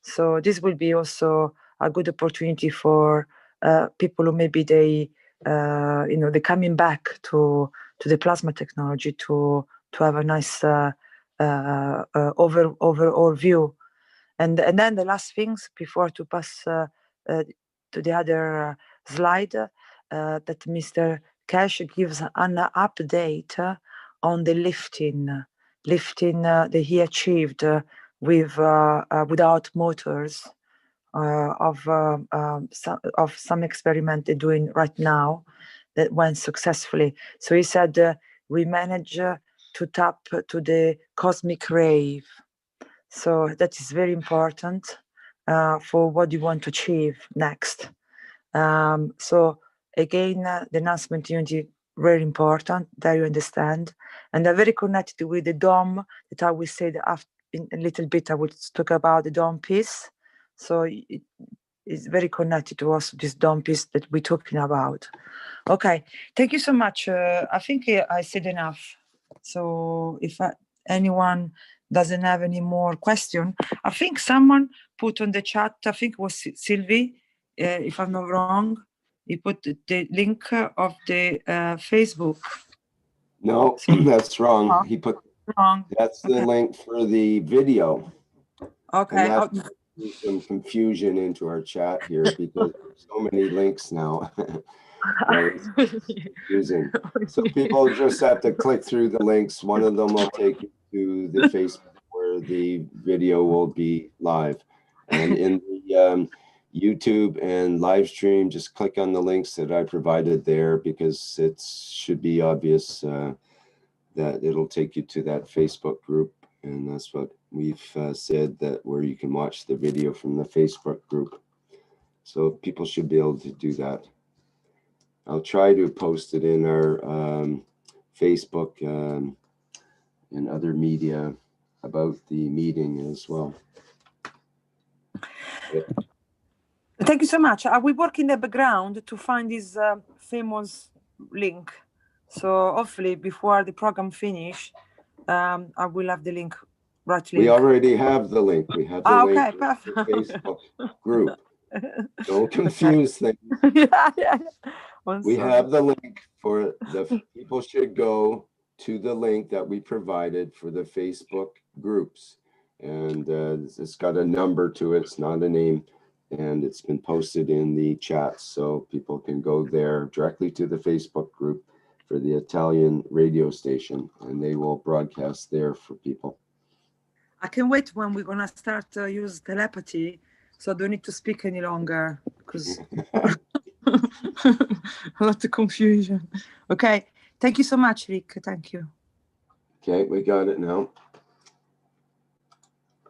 So this will be also a good opportunity for people who maybe they're coming back to the plasma technology to have a nice overall view. And then the last things before to pass to the other slide, that Mr. Keshe gives an update on the lifting that he achieved with without motors of some experiment they're doing right now that went successfully. So he said we managed to tap to the cosmic ray. So that is very important for what you want to achieve next. So again, the announcement unity, very important that you understand. And they're very connected with the dome that I will say that after, in a little bit, I will talk about the dome piece. So it is very connected to us, this dome piece that we're talking about. Okay, thank you so much. I think I said enough. So if anyone doesn't have any more question, I think someone put on the chat, I think it was Sylvie, if I'm not wrong, he put the link of the Facebook. No, that's wrong. He put Wrong. that's the link for the video. Okay. And that's some confusion into our chat here because so many links now. It's confusing. So people just have to click through the links. One of them will take you to the Facebook where the video will be live. And in the YouTube and live stream, just click on the links that I provided there because it should be obvious that it'll take you to that Facebook group. And that's what we've said, that where you can watch the video from the Facebook group. So people should be able to do that. I'll try to post it in our Facebook and other media about the meeting as well. Thank you so much. We work in the background to find this famous link. So hopefully before the program finish, I will have the link. We already have the link. We have the link for the Facebook group. Don't confuse things. We have the link for the people should go to the link that we provided for the Facebook groups. And it's got a number to it. It's not a name. And it's been posted in the chat. So people can go there directly to the Facebook group for the Italian radio station. And they will broadcast there for people. I can't wait when we're going to start to use telepathy. So I don't need to speak any longer because a lot of confusion. Okay. Thank you so much, Rick. Thank you. Okay, we got it now.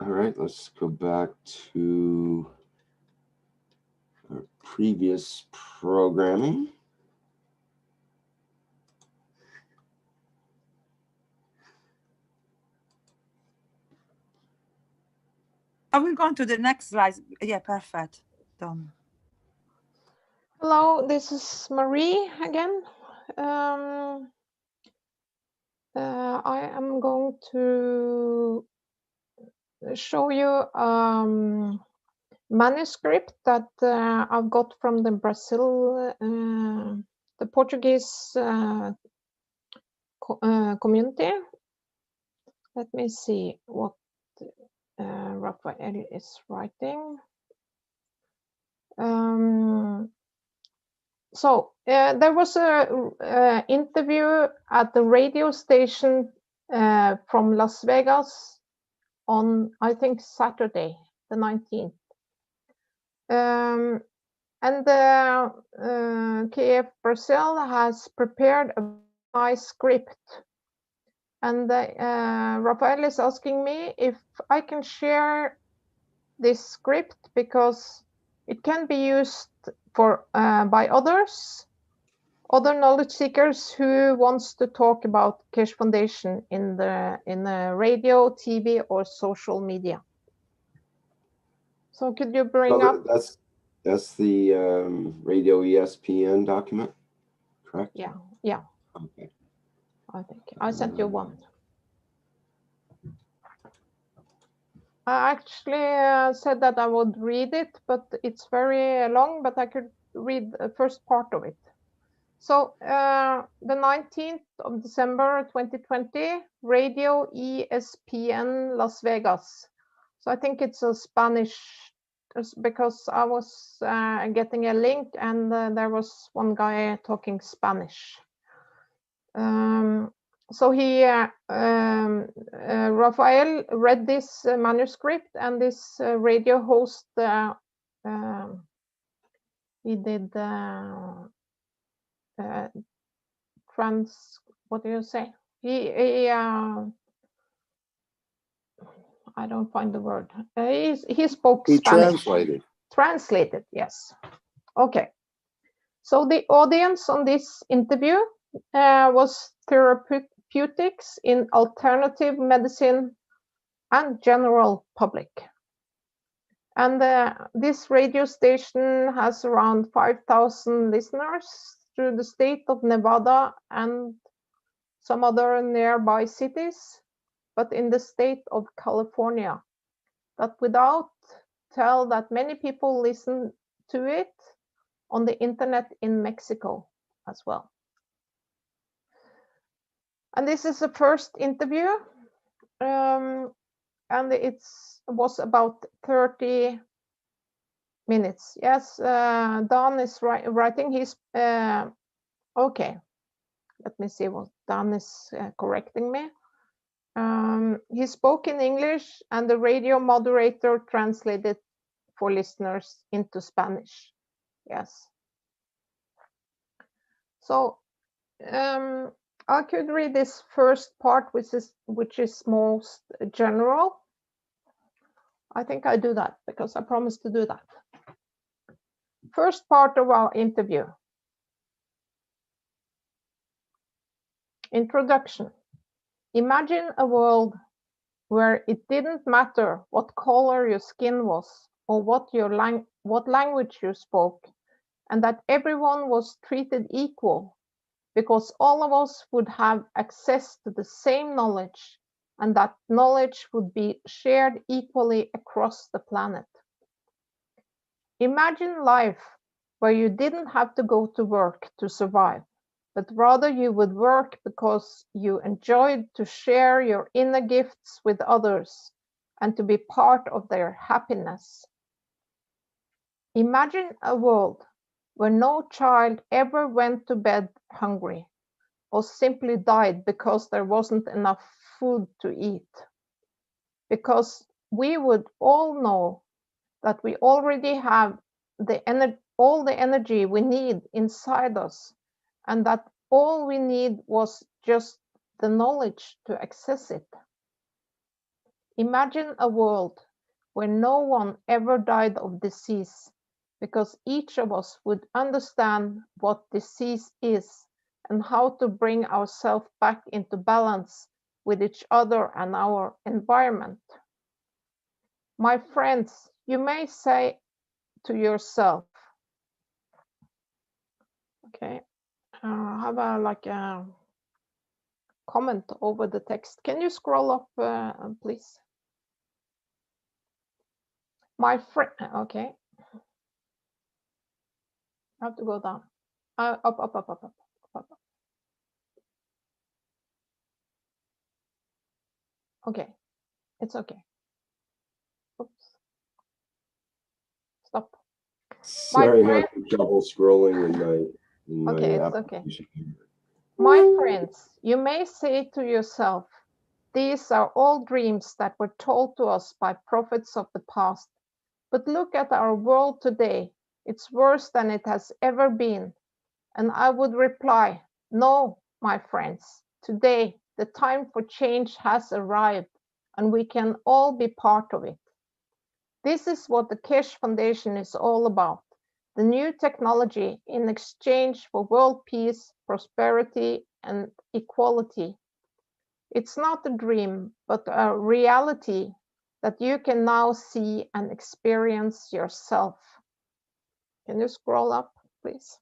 All right, let's go back to our previous programming. I will go on to the next slide. Yeah, perfect. Done. Hello, this is Marie again. I am going to show you manuscript that I've got from the Brazil, the Portuguese community. Let me see what Rafael is writing. So there was a interview at the radio station from Las Vegas on, I think, Saturday, the 19th. And the KF Brazil has prepared a nice script. And Rafael is asking me if I can share this script because it can be used for by other knowledge seekers who wants to talk about Keshe Foundation in the radio, TV, or social media. So could you bring up? That's the radio ESPN document, correct? Yeah, yeah. Okay. I think I sent you one. I actually said that I would read it, but it's very long, but I could read the first part of it. So the 19th of December 2020, Radio ESPN Las Vegas. So I think it's a Spanish, because I was getting a link and there was one guy talking Spanish. So he, Rafael read this manuscript, and this radio host, he did what do you say? He I don't find the word. He spoke Spanish. Translated, yes. Okay. So the audience on this interview was therapeutics in alternative medicine and general public. And this radio station has around 5,000 listeners through the state of Nevada and some other nearby cities, but in the state of California. But without tell that many people listen to it on the internet in Mexico as well. And this is the first interview, and it was about 30 minutes. Yes, Don is writing his, okay, let me see what Don is correcting me. He spoke in English and the radio moderator translated for listeners into Spanish. Yes. So I could read this first part, which is most general. I think I do that because I promised to do that. First part of our interview. Introduction. Imagine a world where it didn't matter what color your skin was or what language you spoke, and that everyone was treated equal, because all of us would have access to the same knowledge, and that knowledge would be shared equally across the planet. Imagine life where you didn't have to go to work to survive, but rather you would work because you enjoyed to share your inner gifts with others and to be part of their happiness. Imagine a world where no child ever went to bed hungry or simply died because there wasn't enough food to eat. Because we would all know that we already have all the energy we need inside us, and that all we need was just the knowledge to access it. Imagine a world where no one ever died of disease, because each of us would understand what disease is and how to bring ourselves back into balance with each other and our environment. My friends, you may say to yourself, okay, how about like a comment over the text? Can you scroll up, please? My friend, okay. I have to go down. Up. Okay, it's okay. Oops. Stop. Sorry, I'm having trouble scrolling in my Okay, it's application. okay. My friends, you may say to yourself, these are all dreams that were told to us by prophets of the past. But look at our world today. It's worse than it has ever been. And I would reply, no, my friends. Today, the time for change has arrived, and we can all be part of it. This is what the Keshe Foundation is all about. The new technology in exchange for world peace, prosperity, and equality. It's not a dream, but a reality that you can now see and experience yourself. Can you scroll up, please?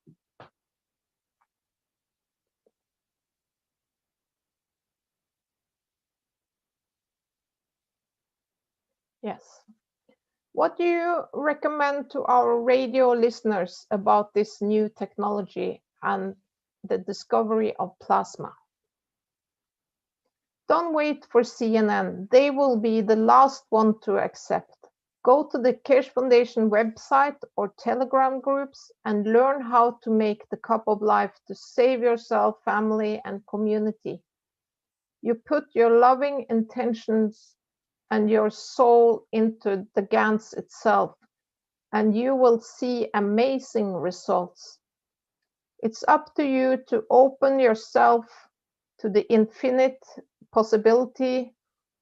Yes. What do you recommend to our radio listeners about this new technology and the discovery of plasma? Don't wait for CNN. They will be the last one to accept. Go to the Keshe Foundation website or Telegram groups and learn how to make the cup of life to save yourself, family, and community. You put your loving intentions and your soul into the GANS itself, and you will see amazing results. It's up to you to open yourself to the infinite possibility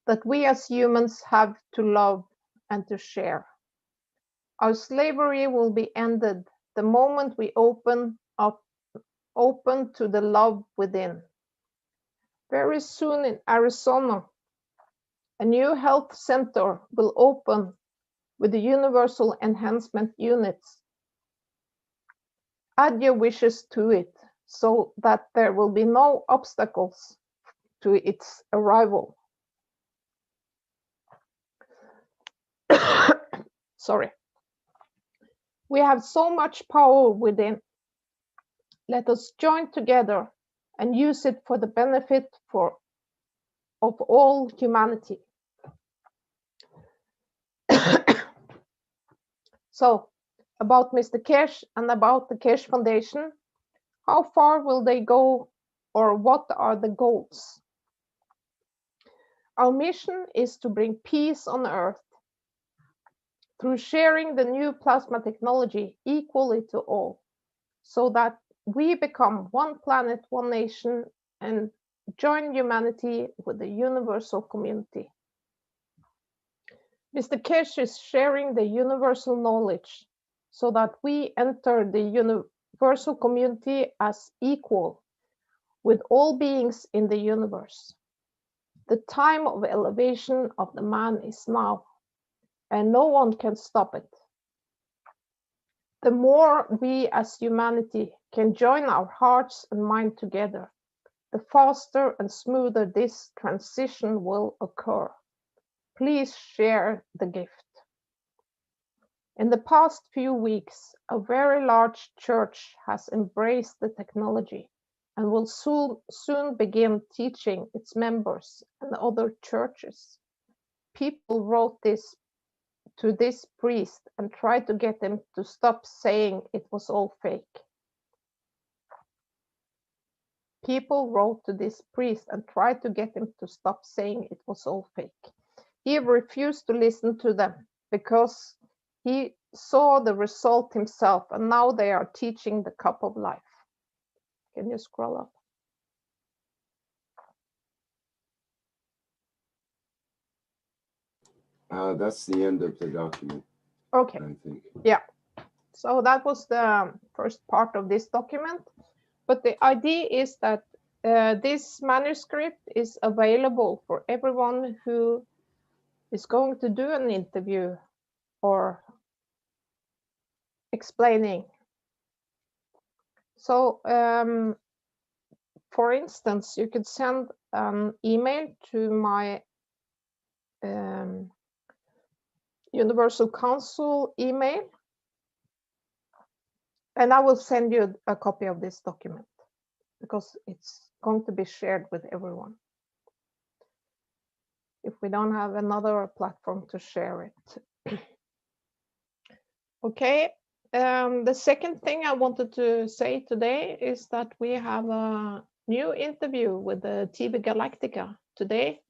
that we as humans have to love and to share. Our slavery will be ended the moment we open to the love within. Very soon in Arizona, a new health center will open with the universal enhancement units. Add your wishes to it so that there will be no obstacles to its arrival. Sorry. We have so much power within. Let us join together and use it for the benefit of all humanity. So, about Mr. Keshe and about the Keshe Foundation, how far will they go or what are the goals? Our mission is to bring peace on earth through sharing the new plasma technology equally to all, so that we become one planet, one nation, and join humanity with the universal community. Mr. Keshe is sharing the universal knowledge so that we enter the universal community as equal with all beings in the universe. The time of elevation of the man is now, and no one can stop it. The more we as humanity can join our hearts and mind together, the faster and smoother this transition will occur. Please share the gift. In the past few weeks, a very large church has embraced the technology and will soon begin teaching its members and other churches. People wrote this to this priest and tried to get him to stop saying it was all fake. People wrote to this priest and tried to get him to stop saying it was all fake. He refused to listen to them because he saw the result himself, and now they are teaching the cup of life. Can you scroll up? That's the end of the document. Okay. I think. Yeah. So that was the first part of this document. But the idea is that this manuscript is available for everyone who is going to do an interview or explaining. So, for instance, you could send an email to my Universal Council email, and I will send you a copy of this document because it's going to be shared with everyone. If we don't have another platform to share it. Okay, the second thing I wanted to say today is that we have a new interview with the TV Galactica today,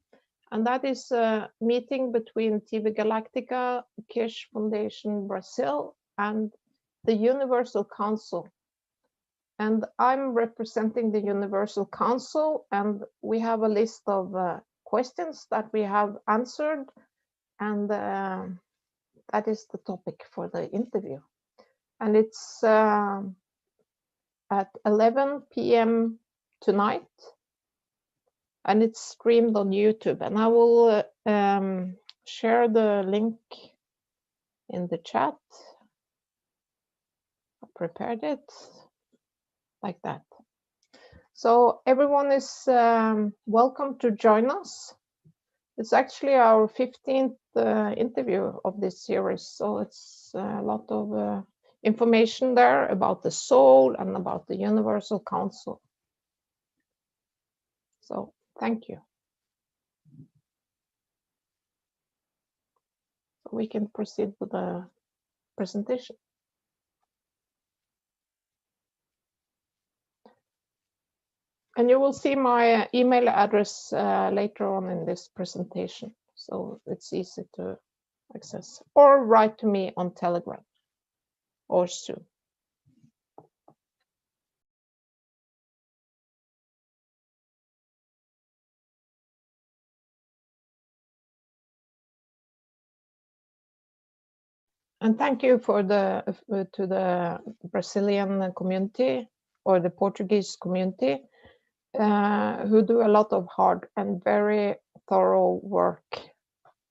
and that is a meeting between TV Galactica, Keshe Foundation Brazil, and the Universal Council. And I'm representing the Universal Council, and we have a list of questions that we have answered, and that is the topic for the interview. And it's at 11 p.m. tonight, and it's streamed on YouTube. And I will share the link in the chat. I prepared it like that. So everyone is welcome to join us. It's actually our 15th interview of this series, so it's a lot of information there about the soul and about the Universal Council. So thank you. So we can proceed with the presentation. And you will see my email address later on in this presentation, so it's easy to access, or write to me on Telegram or Zoom. And thank you for to the Brazilian community or the Portuguese community who do a lot of hard and very thorough work.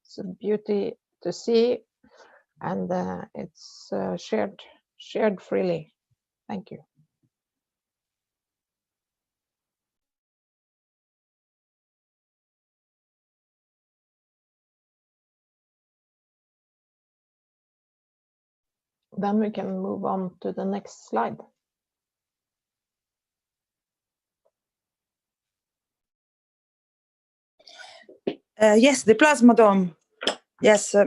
It's a beauty to see, and it's shared freely. Thank you. Then we can move on to the next slide. Yes, the plasma dome. Yes. So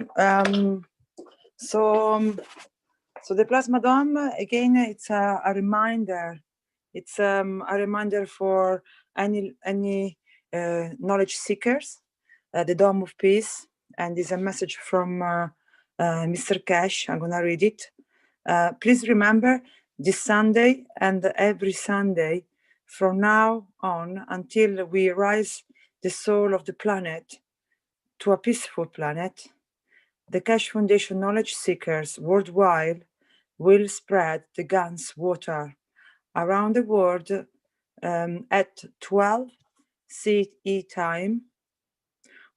the plasma dome, again, it's a reminder. It's a reminder for any knowledge seekers. The Dome of Peace, and is a message from Mr. Keshe. I'm gonna read it. Please remember this Sunday and every Sunday from now on until we rise the soul of the planet to a peaceful planet, the Keshe Foundation knowledge seekers worldwide will spread the GAN's water around the world at 12 CE time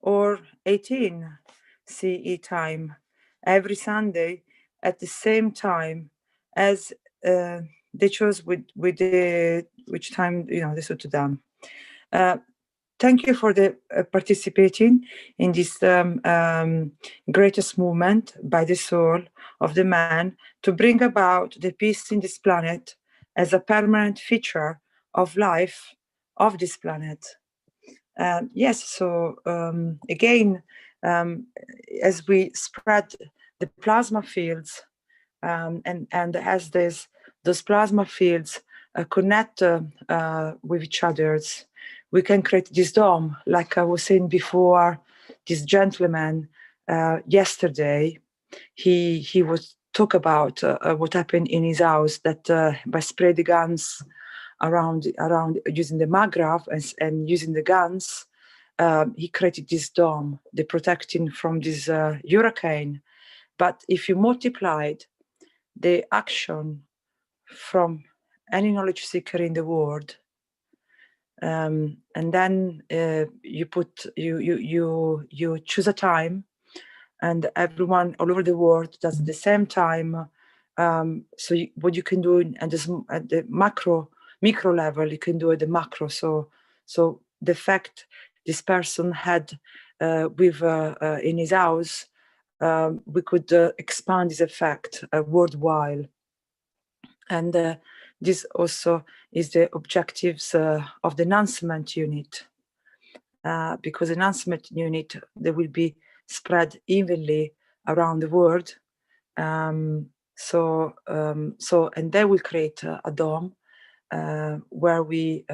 or 18 CE time every Sunday at the same time as they chose with which time they suited them. Thank you for the participating in this greatest movement by the soul of the man to bring about the peace in this planet as a permanent feature of life of this planet. Yes, so again, as we spread the plasma fields and as those plasma fields connect with each other, we can create this dome. Like I was saying before, this gentleman yesterday, he was talk about what happened in his house, that by spreading the guns around using the maggraph and using the guns, he created this dome, the protecting from this hurricane. But if you multiplied the action from any knowledge seeker in the world, and then you choose a time and everyone all over the world does at the same time. So what you can do at the micro level, you can do at the macro. So the fact this person had in his house, we could expand this effect worldwide. And this also is the objectives of the announcement unit, because the announcement unit, they will be spread evenly around the world. And they will create a dome where we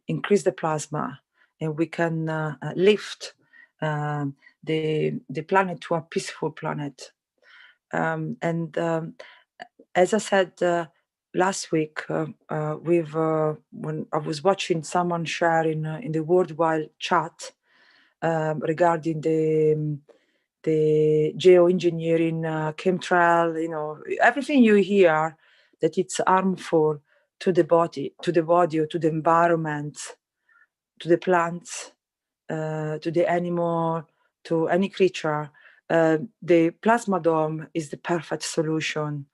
increase the plasma, and we can lift the planet to a peaceful planet. As I said last week, when I was watching someone share in the worldwide chat regarding the geoengineering, chemtrail, everything you hear that it's harmful to the body or to the environment, to the plants, to the animal, to any creature. The plasma dome is the perfect solution,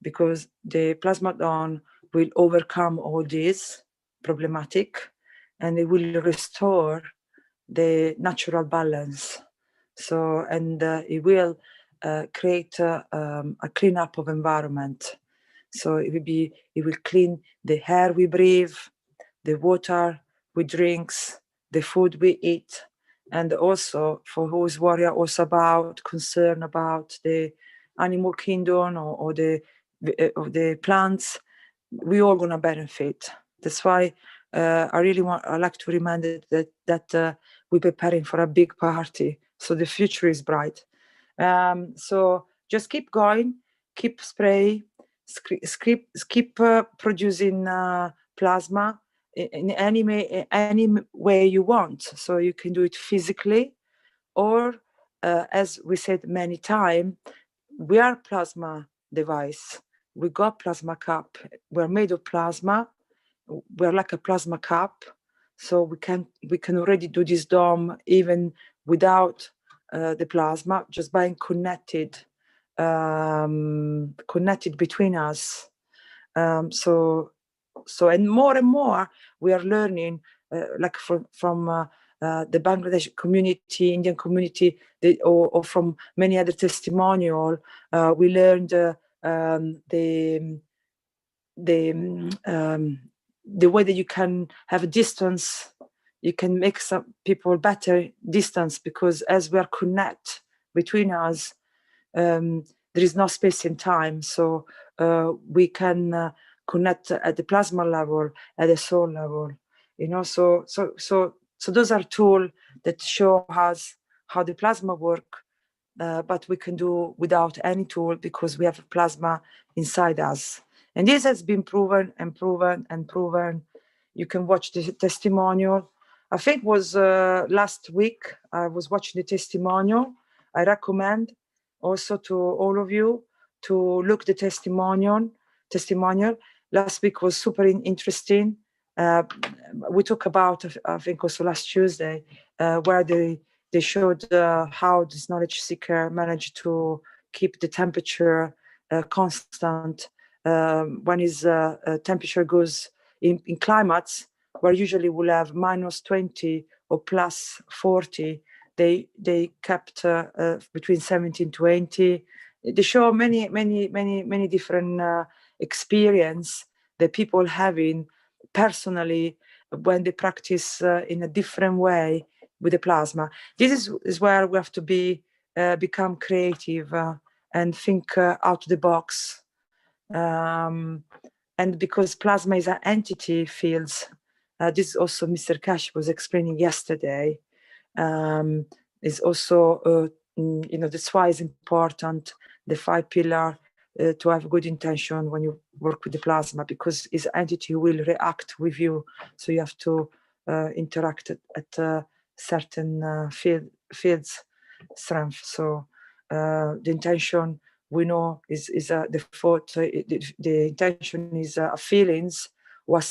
because the plasma dome will overcome all this problematic, and it will restore the natural balance. So, and it will create a cleanup of environment. So it will clean the air we breathe, the water we drink, the food we eat, and also for those worry also about concern about the animal kingdom or the plants, we all gonna benefit. That's why I like to remind it that we're preparing for a big party. So the future is bright. So just keep going, keep spray, keep producing plasma in any way you want. So you can do it physically, or as we said many times, we are plasma device. We got plasma cup. We're made of plasma. We're like a plasma cup. So we can already do this dome even without the plasma, just being connected between us. So and more we are learning, like from the Bangladesh community, Indian community, or from many other testimonials. We learned the way that you can have a distance, you can make some people better distance, because as we are connect between us, there is no space and time. So we can connect at the plasma level, at the soul level, so those are tools that show us how the plasma work, but we can do without any tool, because we have plasma inside us. And this has been proven and proven and proven. You can watch the testimonial. I think it was last week, I was watching the testimonial. I recommend also to all of you to look the testimonial. Last week was super interesting. We talked about, I think also last Tuesday, where they showed how this knowledge seeker managed to keep the temperature constant when his temperature goes in climates where usually we'll have -20 or +40. They kept between 17 and 20. They show many different experience that people having personally when they practice in a different way with the plasma. This is where we have to become creative and think out of the box. And because plasma is an entity fields, this also Mr. Keshe was explaining yesterday, is also, that's why it's important, the 5 pillar, to have good intention when you work with the plasma, because its entity will react with you. So you have to interact at certain fields strength. So the intention, we know, is the thought. The intention is feelings or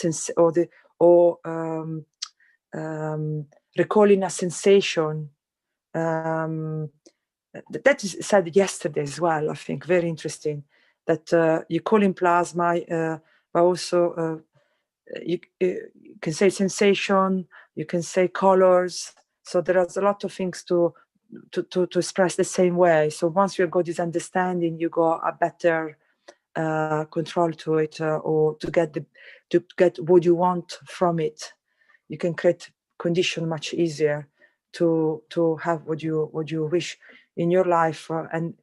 recalling a sensation. that is said yesterday as well, I think, very interesting, that you call in plasma, but also you can say sensation, you can say colors. So there are a lot of things to express the same way. So once you got this understanding, you got a better control to it, or to get what you want from it. You can create condition much easier to have what you wish in your life, and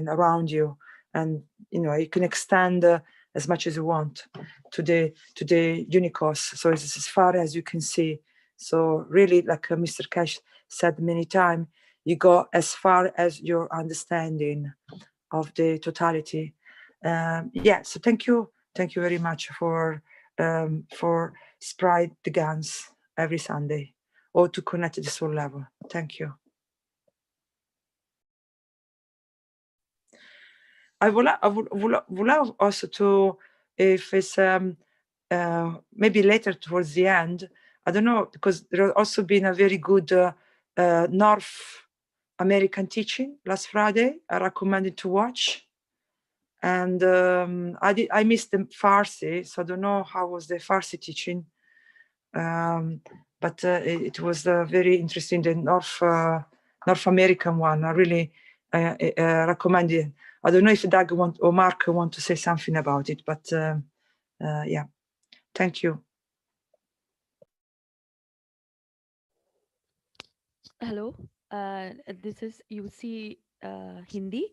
around you, and you can extend as much as you want to the universe. So it's as far as you can see. So really, like Mr. Keshe said many times, you go as far as your understanding of the totality. Yeah, so thank you very much for spread the guns every Sunday, or to connect at the soul level. Thank you. I would also to, if it's maybe later towards the end, I don't know, because there has also been a very good North American teaching last Friday. I recommended to watch. And I missed the Farsi, so I don't know how was the Farsi teaching, but it was very interesting. The North American one, I really recommend it. I don't know if Doug or Mark want to say something about it, but yeah, thank you. Hello, this is UC Hindi.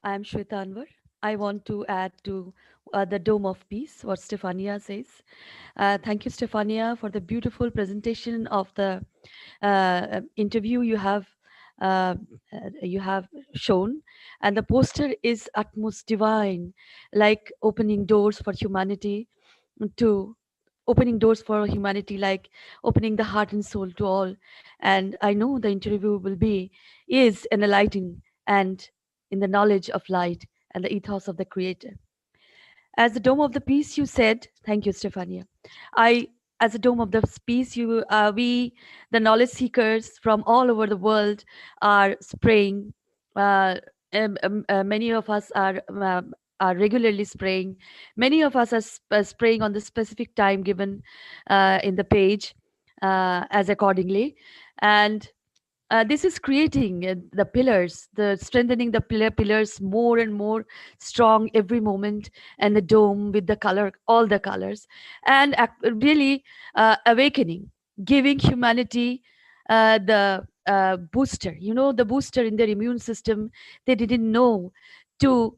I am Shweta Anwar. I want to add to the Dome of Peace, what Stefania says. Thank you, Stefania, for the beautiful presentation of the interview you have shown. And the poster is utmost divine, like opening doors for humanity, like opening the heart and soul to all. And I know the interview is enlightening and in the knowledge of light and the ethos of the creator. As the Dome of the Peace, you said, thank you, Stefania. As a Dome of the Peace, we, the knowledge seekers from all over the world, are spraying. Many of us are regularly spraying. Many of us are spraying on the specific time given in the page as accordingly. And this is creating the pillars, the strengthening the pillars more and more strong every moment, and the dome with the color, all the colors, and really awakening, giving humanity the booster, the booster in their immune system. They didn't know to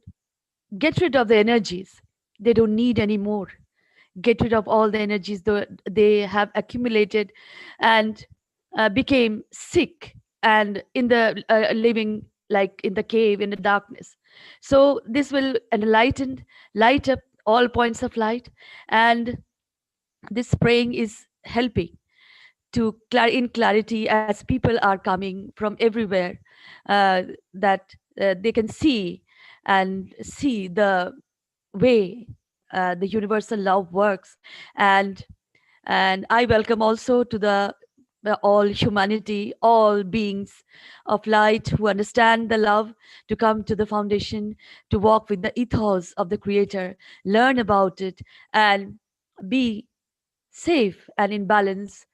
get rid of the energies they don't need anymore, get rid of all the energies they have accumulated and became sick and in the living like in the cave in the darkness. So this will enlighten, light up all points of light, and this spraying is helping to in clarity as people are coming from everywhere, that they can see and see the way the universal love works. And I welcome also to the all humanity, all beings of light who understand the love, to come to the foundation, to walk with the ethos of the creator, learn about it, and be safe and in balance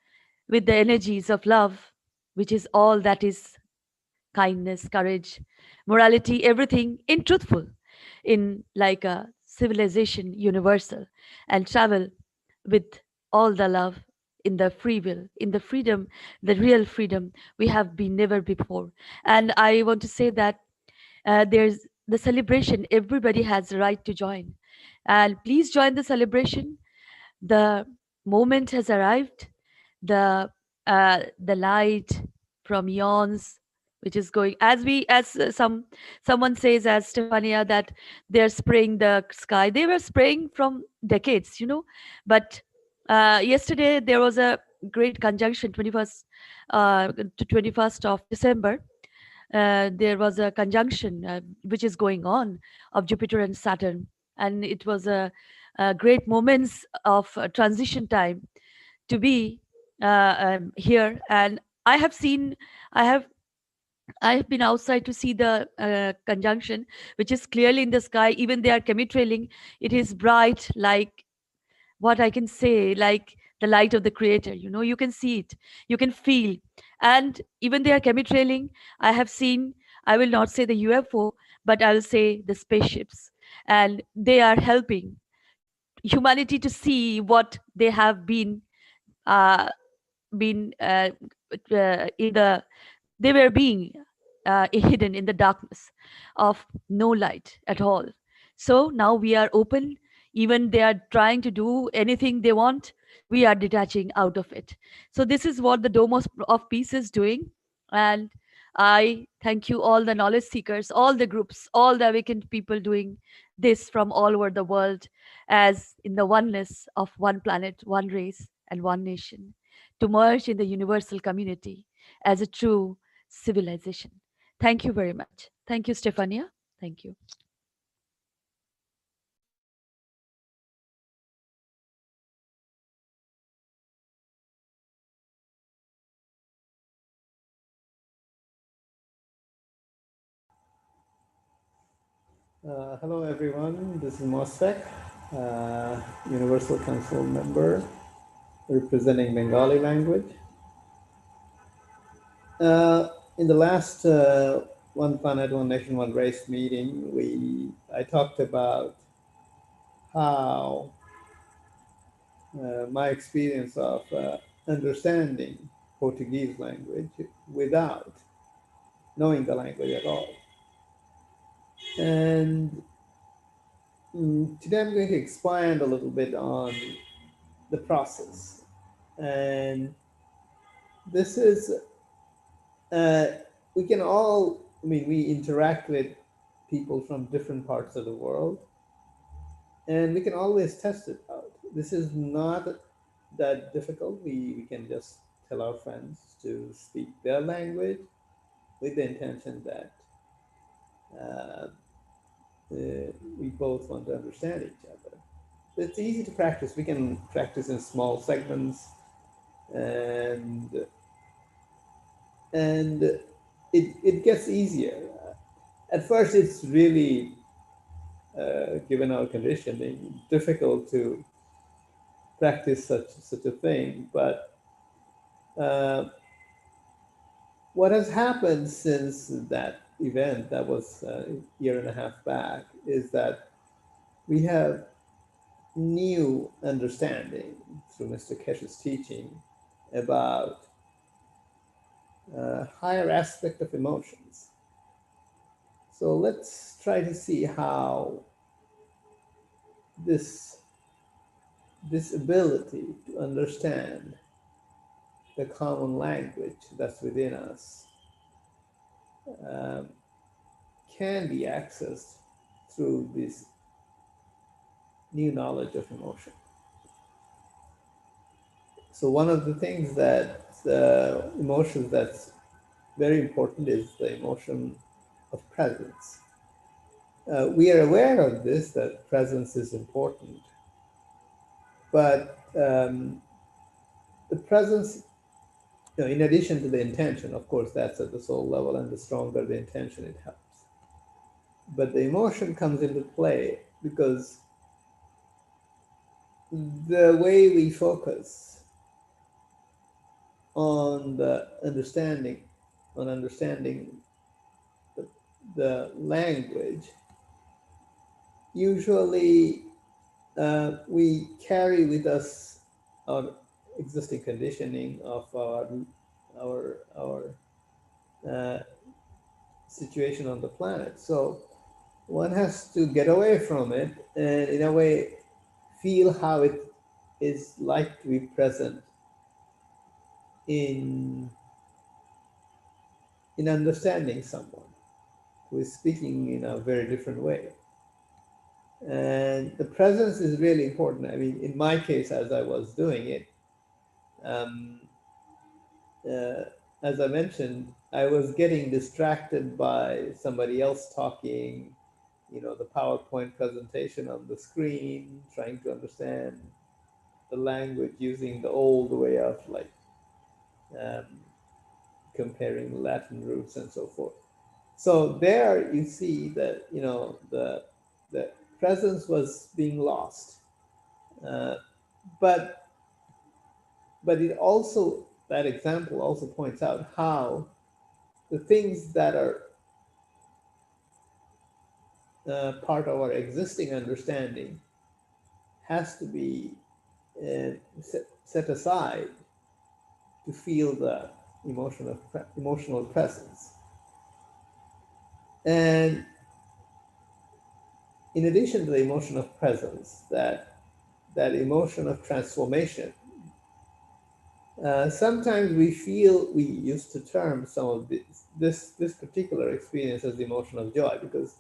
with the energies of love, which is all that is kindness, courage, morality, everything in truthful, in like a civilization universal, and travel with all the love in the free will, in the freedom, the real freedom we have been never before. And I want to say that there's the celebration, everybody has the right to join, and please join the celebration. The moment has arrived. The light from eons, which is going, as someone says, as Stefania, that they're spraying the sky. They were spraying from decades, but yesterday there was a great conjunction, 21st to 21st of December. There was a conjunction which is going on of Jupiter and Saturn, and it was a great moments of transition time to be here. And I have I have been outside to see the conjunction, which is clearly in the sky. Even they are chemitrailing. It is bright, like what I can say, like the light of the creator. You can see it, you can feel. And even they are chemitrailing. I have seen, I will not say the UFO, but I will say the spaceships. And they are helping humanity to see what they have uh, been in the they were being hidden in the darkness of no light at all. So now we are open. Even they are trying to do anything they want, we are detaching out of it. So this is what the Dome of Peace is doing. And I thank you, all the knowledge seekers, all the groups, all the awakened people doing this from all over the world, as in the oneness of one planet, one race, and one nation, to merge in the universal community as a true civilization. Thank you very much. Thank you, Stefania. Thank you. Hello, everyone. This is Mosfek, Universal Council member representing Bengali language. In the last One Planet, One Nation, One Race meeting, I talked about how my experience of understanding Portuguese language without knowing the language at all. And today I'm going to expand a little bit on the process. And this is, we can all, we interact with people from different parts of the world, and we can always test it out. This is not that difficult. We can just tell our friends to speak their language with the intention that we both want to understand each other. It's easy to practice. We can practice in small segments, and it gets easier. At first, it's really, given our conditioning, difficult to practice such a thing. But what has happened since that event, that was a year and a half back, is that we have new understanding through Mr. Keshe's teaching about higher aspect of emotions. So let's try to see how this ability to understand the common language that's within us can be accessed through this new knowledge of emotion. So one of the things that emotions that's very important is the emotion of presence. We are aware of this, that presence is important, but the presence, in addition to the intention, of course, that's at the soul level, and the stronger the intention, it helps. But the emotion comes into play because the way we focus on the understanding, the language, usually we carry with us our existing conditioning of our situation on the planet. So one has to get away from it and, in a way, feel how it is like to be present in understanding someone who is speaking in a very different way. And the presence is really important. In my case, as I was doing it, as I mentioned, I was getting distracted by somebody else talking, the PowerPoint presentation on the screen, trying to understand the language using the old way of comparing Latin roots and so forth. So there you see that, you know, the presence was being lost. But it also, that example also points out how the things that are part of our existing understanding has to be set aside to feel the emotional presence. And in addition to the emotion of presence, that emotion of transformation, sometimes we used to term some of this particular experience as the emotion of joy, because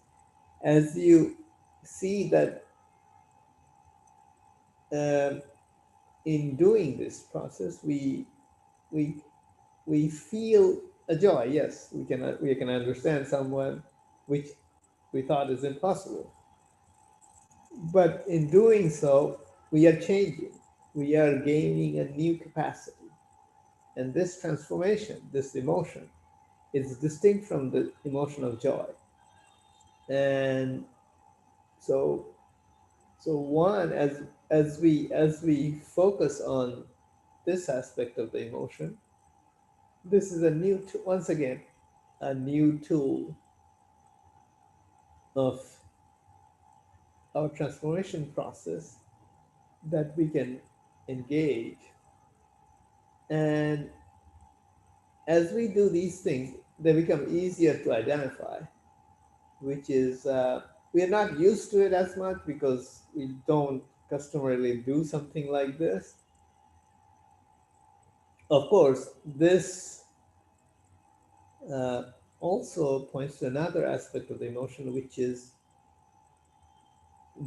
as you see that in doing this process, we feel a joy. Yes, we can understand someone which we thought is impossible, but in doing so, we are changing. We are gaining a new capacity, and this transformation, this emotion, is distinct from the emotion of joy. And so one, as we focus on this aspect of the emotion, this is a new, once again, a new tool of our transformation process that we can engage. And as we do these things, they become easier to identify, which is, we are not used to it as much because we don't customarily do something like this. Of course, this also points to another aspect of the emotion, which is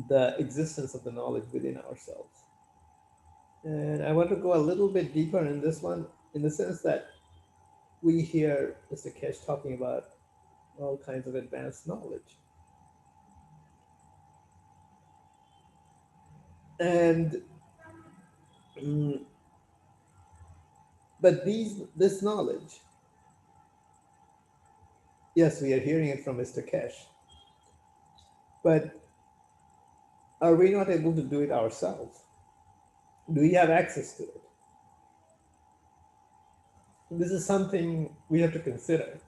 the existence of the knowledge within ourselves. And I want to go a little bit deeper in this one, in the sense that we hear Mr. Keshe talking about all kinds of advanced knowledge. And but this knowledge, yes, we are hearing it from Mr. Keshe, but are we not able to do it ourselves? Do we have access to it? This is something we have to consider.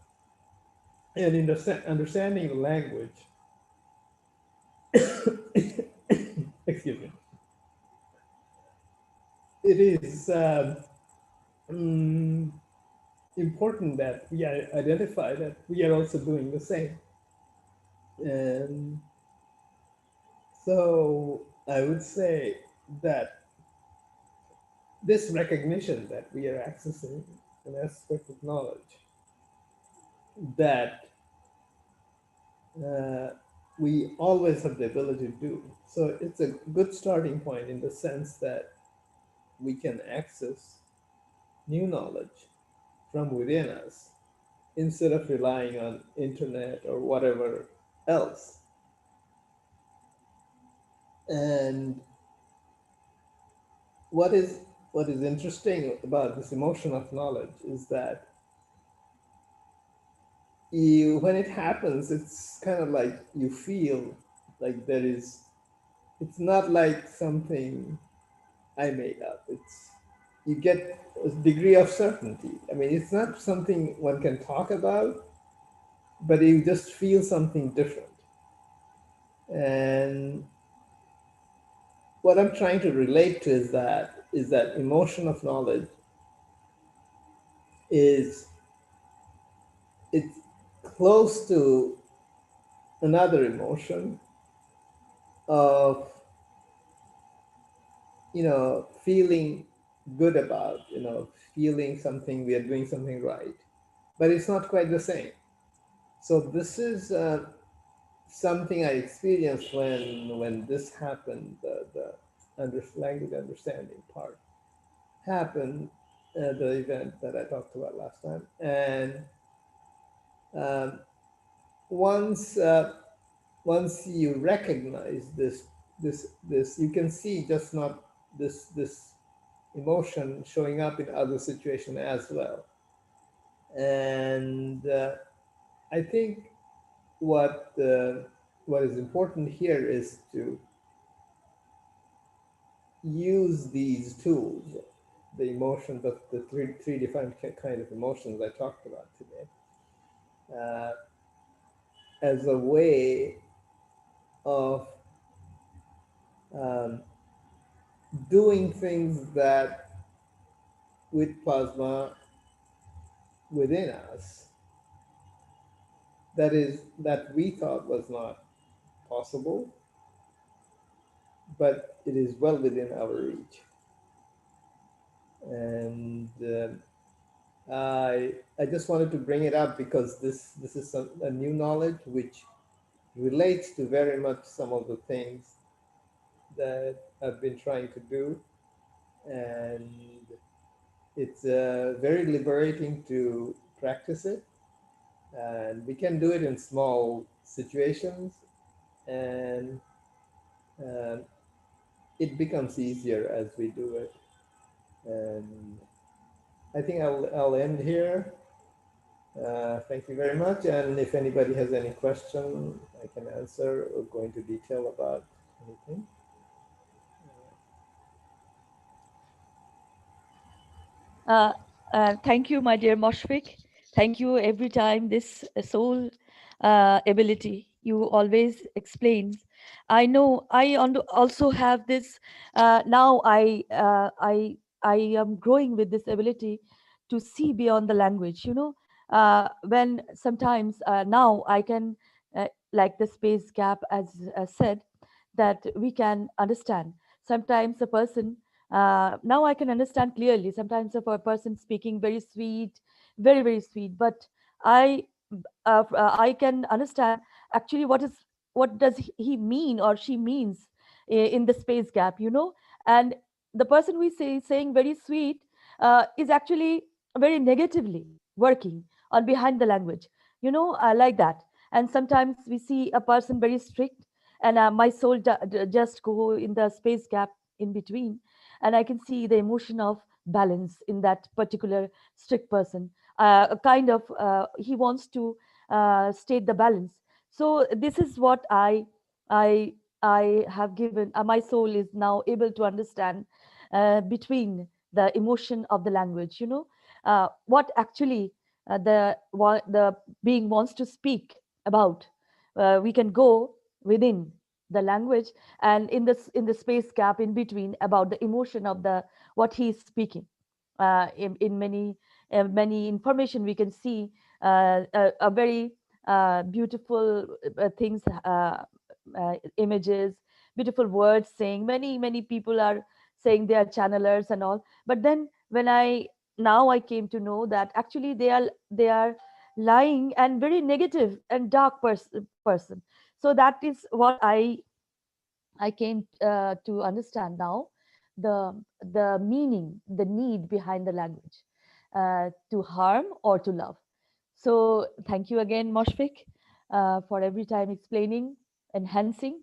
And in understanding the language, excuse me, it is important that we identify that we are also doing the same. And so I would say that this recognition that we are accessing an aspect of knowledge that we always have the ability to do. So it's a good starting point in the sense that we can access new knowledge from within us instead of relying on internet or whatever else. And what is interesting about this emotion of knowledge is that when it happens, it's kind of like you feel like it's not like something I made up. You get a degree of certainty. I mean, it's not something one can talk about, but you just feel something different. And what I'm trying to relate to is that emotion of knowledge it's close to another emotion of, feeling good about, feeling something, we are doing something right, but it's not quite the same. So this is something I experienced when this happened, the language understanding part happened at the event that I talked about last time. And once you recognize this, you can see just not this emotion showing up in other situations as well. And I think what is important here is to use these tools, the emotions of the three different kind of emotions I talked about today, as a way of doing things that with plasma within us, that we thought was not possible, but it is well within our reach. And I just wanted to bring it up because this is a new knowledge which relates to very much some of the things that I've been trying to do, and it's very liberating to practice it. And we can do it in small situations, and it becomes easier as we do it. And I think I'll end here. Thank you very much. And if anybody has any question, I can answer or go into detail about anything. Thank you, my dear Moshfik. Thank you every time this soul ability you always explain. I know I also have this. Now I am growing with this ability to see beyond the language. You know, when sometimes now I can, like the space gap as said, that we can understand. Sometimes a person now I can understand clearly. Sometimes if a person speaking very sweet, very sweet, but I I can understand actually what does he mean or she means in the space gap, you know. And the person we say saying very sweet is actually very negatively working on behind the language, you know, like that. And sometimes we see a person very strict, and my soul just go in the space gap in between, and I can see the emotion of balance in that particular strict person. A kind of he wants to state the balance. So this is what I I have given. My soul is now able to understand between the emotion of the language. You know what actually the being wants to speak about. We can go within the language and in the space gap in between about the emotion of the what he is speaking. In many information we can see a very beautiful things, images, beautiful words, saying many people are saying they are channelers and all. But then when I came to know that actually they are lying and very negative and dark person. So that is what I came to understand now, the meaning, the need behind the language, to harm or to love. So thank you again, Moshfik, for every time explaining, enhancing.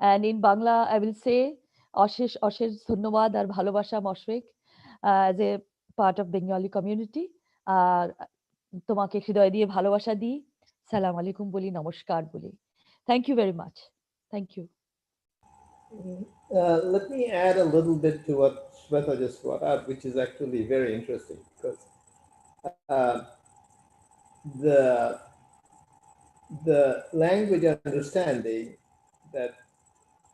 And in Bangla, I will say, অশেষ অশেষ ধন্যবাদ আর ভালোবাসা Moshfik, as a part of Bengali community. আর তোমাকে হৃদয় দিয়ে ভালোবাসা দিই, সালাম আলাইকুম বলি, নমস্কার বলি. Thank you very much. Thank you. Let me add a little bit to what Shweta just brought up, which is actually very interesting, because the language understanding that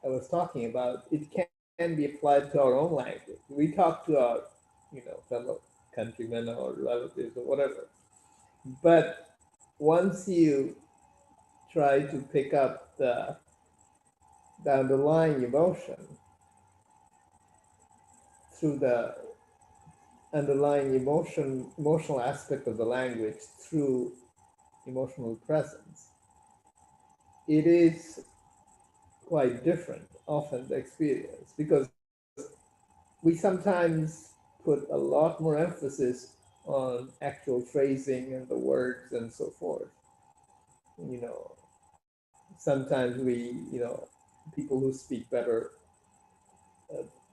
I was talking about, it can be applied to our own language. We talk to our, fellow countrymen or relatives or whatever. But once you try to pick up the underlying emotion through the underlying emotional aspect of the language through emotional presence, it is quite different, often the experience, because we sometimes put a lot more emphasis on actual phrasing and the words and so forth. Sometimes people who speak a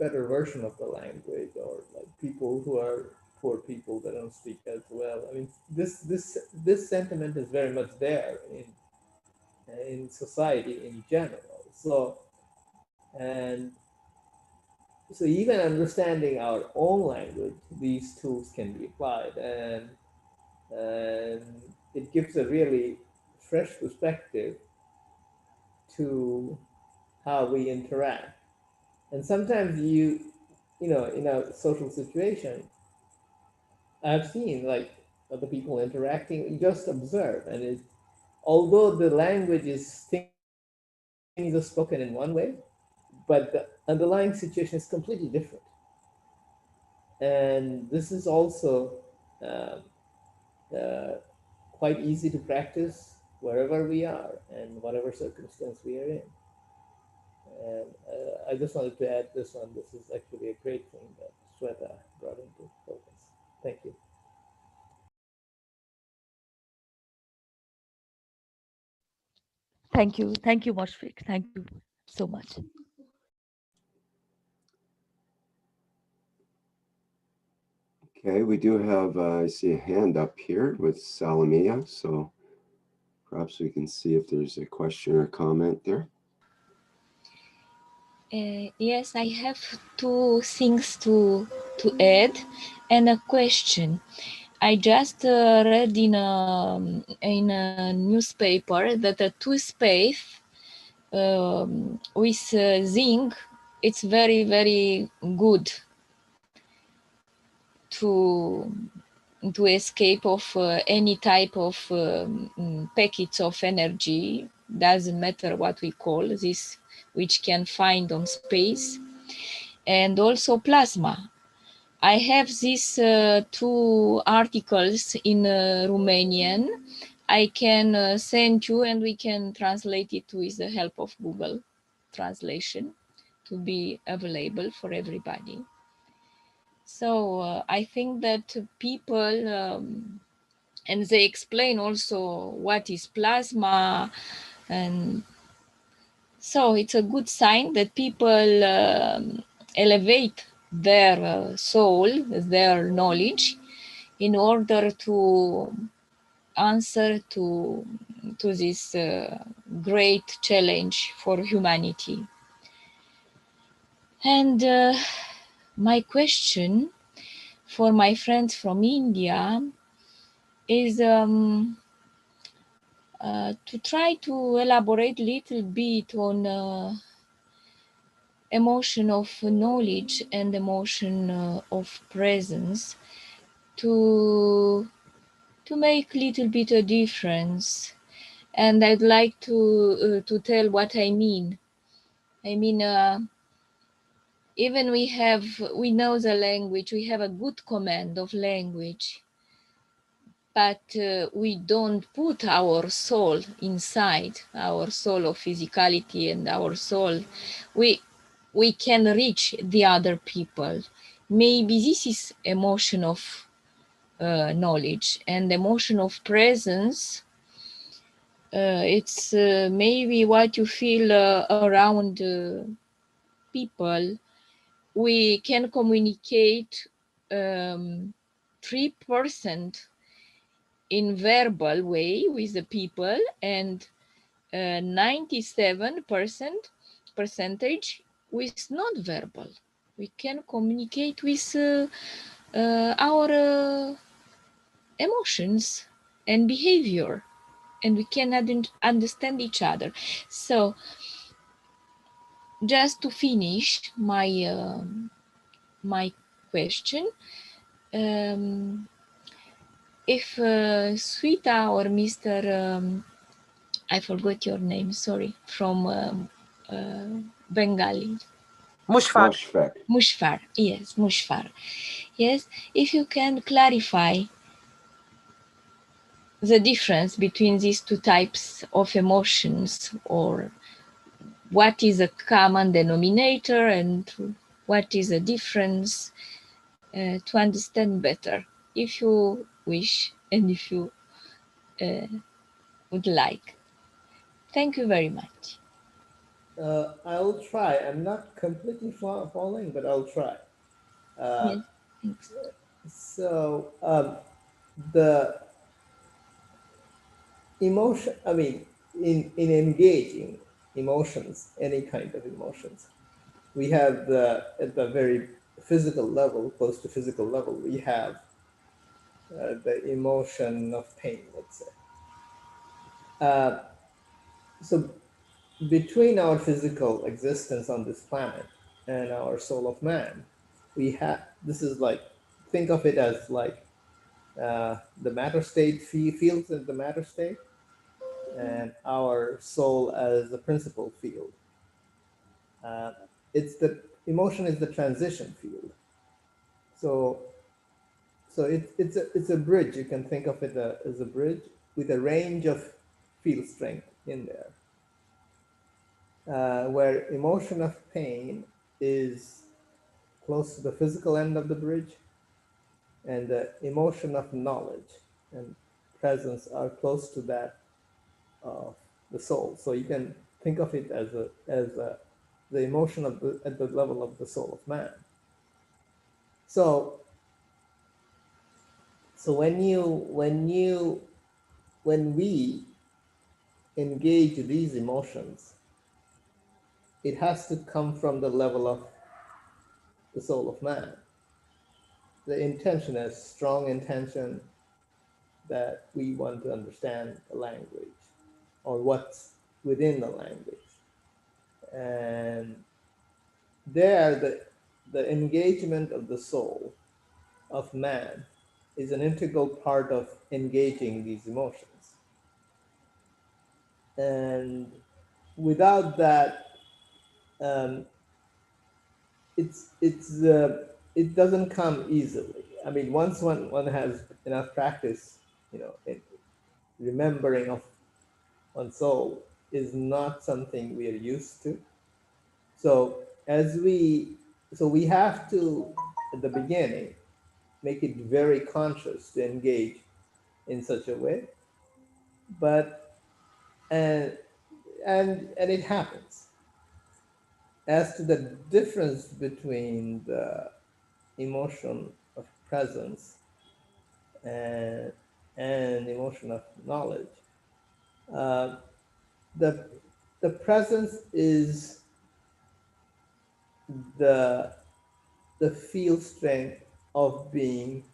better version of the language, or like people who are poor people that don't speak as well. I mean, this sentiment is very much there in society in general. So, and so even understanding our own language, these tools can be applied, and it gives a really fresh perspective to how we interact. And sometimes you know, in a social situation, I've seen like other people interacting, you just observe, and it, although the language is things are spoken in one way, but the underlying situation is completely different. And this is also uh, uh, quite easy to practice wherever we are and whatever circumstance we are in. And I just wanted to add this one. This is actually a great thing that Shweta brought into focus. Thank you. Thank you. Thank you, Moshfik. Thank you so much. Okay, we do have, I see a hand up here with Salamia, so perhaps we can see if there's a question or comment there. Yes, I have two things to add and a question. I just read in a newspaper that a toothpaste with zinc, it's very, very good to escape of any type of packets of energy. Doesn't matter what we call this, which can find on space, and also plasma. I have these two articles in Romanian. I can send you, and we can translate it with the help of Google Translation to be available for everybody. So I think that people, and they explain also what is plasma, and so it's a good sign that people elevate their soul, their knowledge, in order to answer to this great challenge for humanity. And my question for my friends from India is to try to elaborate a little bit on emotion of knowledge and emotion of presence to make a little bit a difference. And I'd like to tell what I mean. I mean, even we know the language, we have a good command of language, but we don't put our soul inside, our soul of physicality and our soul. We can reach the other people. Maybe this is emotion of knowledge and emotion of presence. It's maybe what you feel around people. We can communicate 3% in verbal way with the people, and 97% with non-verbal. We can communicate with our emotions and behavior, and we can understand each other. So just to finish my my question, if Sweta or Mr. I forgot your name, sorry, from Bengali. Mushfaq. Mushfar, yes, Mushfar. Yes, if you can clarify the difference between these two types of emotions, or what is a common denominator and what is a difference, to understand better, if you wish and if you would like. Thank you very much. I'll try. I'm not completely following, but I'll try. Yes, thanks. So the emotion, I mean, in engaging emotions, any kind of emotions, we have at the very physical level, close to physical level, we have the emotion of pain, let's say. So between our physical existence on this planet and our soul of man, we have, this is like, think of it as like the matter state fields in the matter state, and our soul as a principal field. It's the emotion is the transition field. So it's a bridge. You can think of it as a bridge with a range of field strength in there, where emotion of pain is close to the physical end of the bridge, and the emotion of knowledge and presence are close to that of the soul. So you can think of it as the emotion of at the level of the soul of man. So when we engage these emotions, it has to come from the level of the soul of man. The intention is strong intention that we want to understand the language or what's within the language. And there, the engagement of the soul of man is an integral part of engaging these emotions. And without that, it doesn't come easily. I mean, once one has enough practice, remembering of one's soul is not something we are used to. So we have to, at the beginning, make it very conscious to engage in such a way. But and it happens. As to the difference between the emotion of presence and emotion of knowledge, the presence is the field strength of being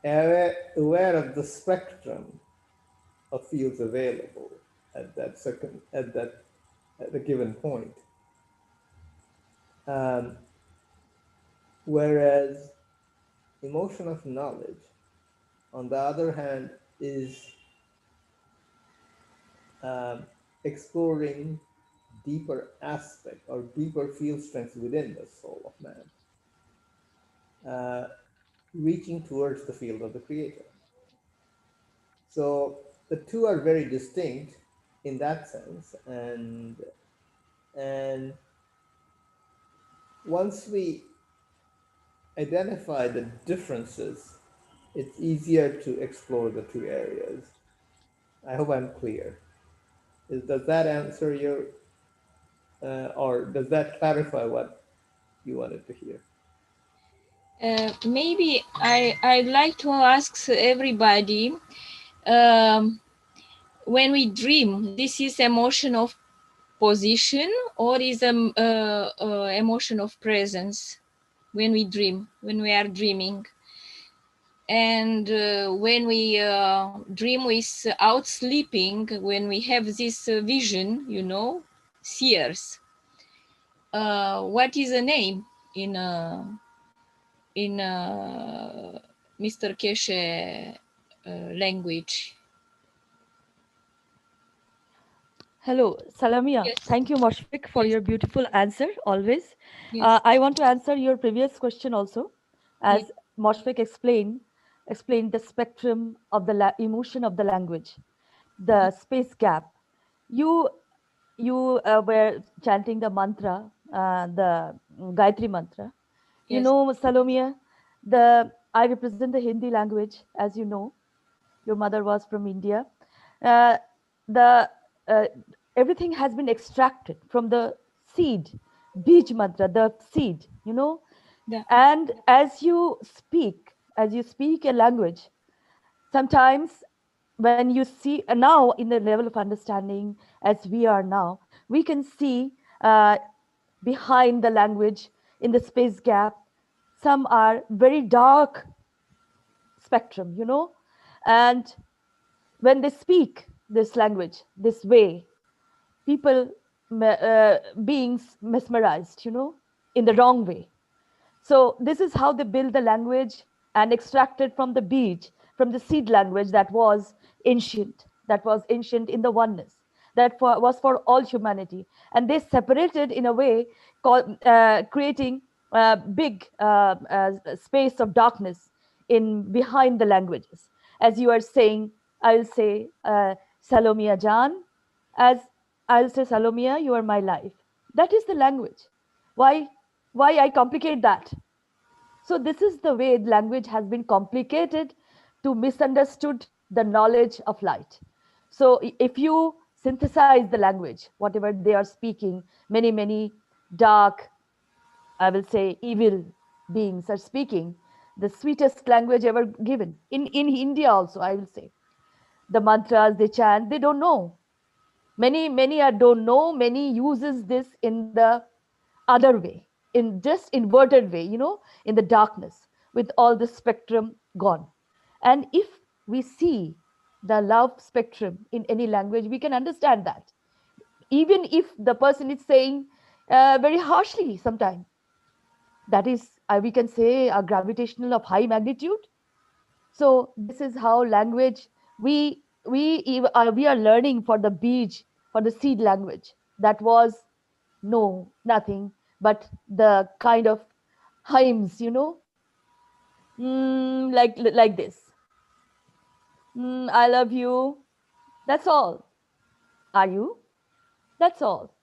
aware of the spectrum of fields available at a given point. Whereas emotion of knowledge, on the other hand, is exploring deeper aspect or deeper field strengths within the soul of man, reaching towards the field of the creator. So the two are very distinct in that sense, and once we identify the differences, it's easier to explore the two areas. I hope I'm clear. Does that answer your, or does that clarify what you wanted to hear? Maybe I'd like to ask everybody, when we dream, this is emotion of position or is emotion of presence when we dream, when we are dreaming? And when we dream without sleeping, when we have this vision, seers, what is the name in Mr. Keshe language? Hello, Salamia. Yes. Thank you, Moshfik, for Yes. your beautiful answer always. Yes. I want to answer your previous question also. As Yes. Moshfik explained the spectrum of the emotion of the language, the space gap. You were chanting the mantra, the Gayatri mantra. You Yes. know, Salomia, I represent the Hindi language, as you know. Your mother was from India. Uh, the everything has been extracted from the seed, Bij mantra, the seed. Да. And as you speak a language, sometimes when you see now in the level of understanding as we are now, we can see behind the language in the space gap, some are very dark spectrum, you know, and when they speak this language this way, people beings mesmerized, you know, in the wrong way. So this is how they build the language and extracted from the beach, from the seed language that was ancient in the oneness, that was for all humanity. And they separated in a way, creating a big space of darkness in behind the languages. As you are saying, I'll say Salomia Jan, as I'll say Salomia, you are my life. That is the language. Why I complicate that? So this is the way language has been complicated to misunderstood the knowledge of light. So if you synthesize the language, whatever they are speaking, many dark, I will say evil beings are speaking, the sweetest language ever given. In India also, I will say, the mantras they chant, they don't know. Many don't know, many uses this in the other way, in just inverted way, you know, in the darkness, with all the spectrum gone. And if we see the love spectrum in any language, we can understand that, even if the person is saying very harshly sometimes, that is we can say a gravitational of high magnitude. So this is how language we are learning for the beach, for the seed language that was nothing but the kind of hymns, you know, like this. I love you. That's all. Are you? That's all.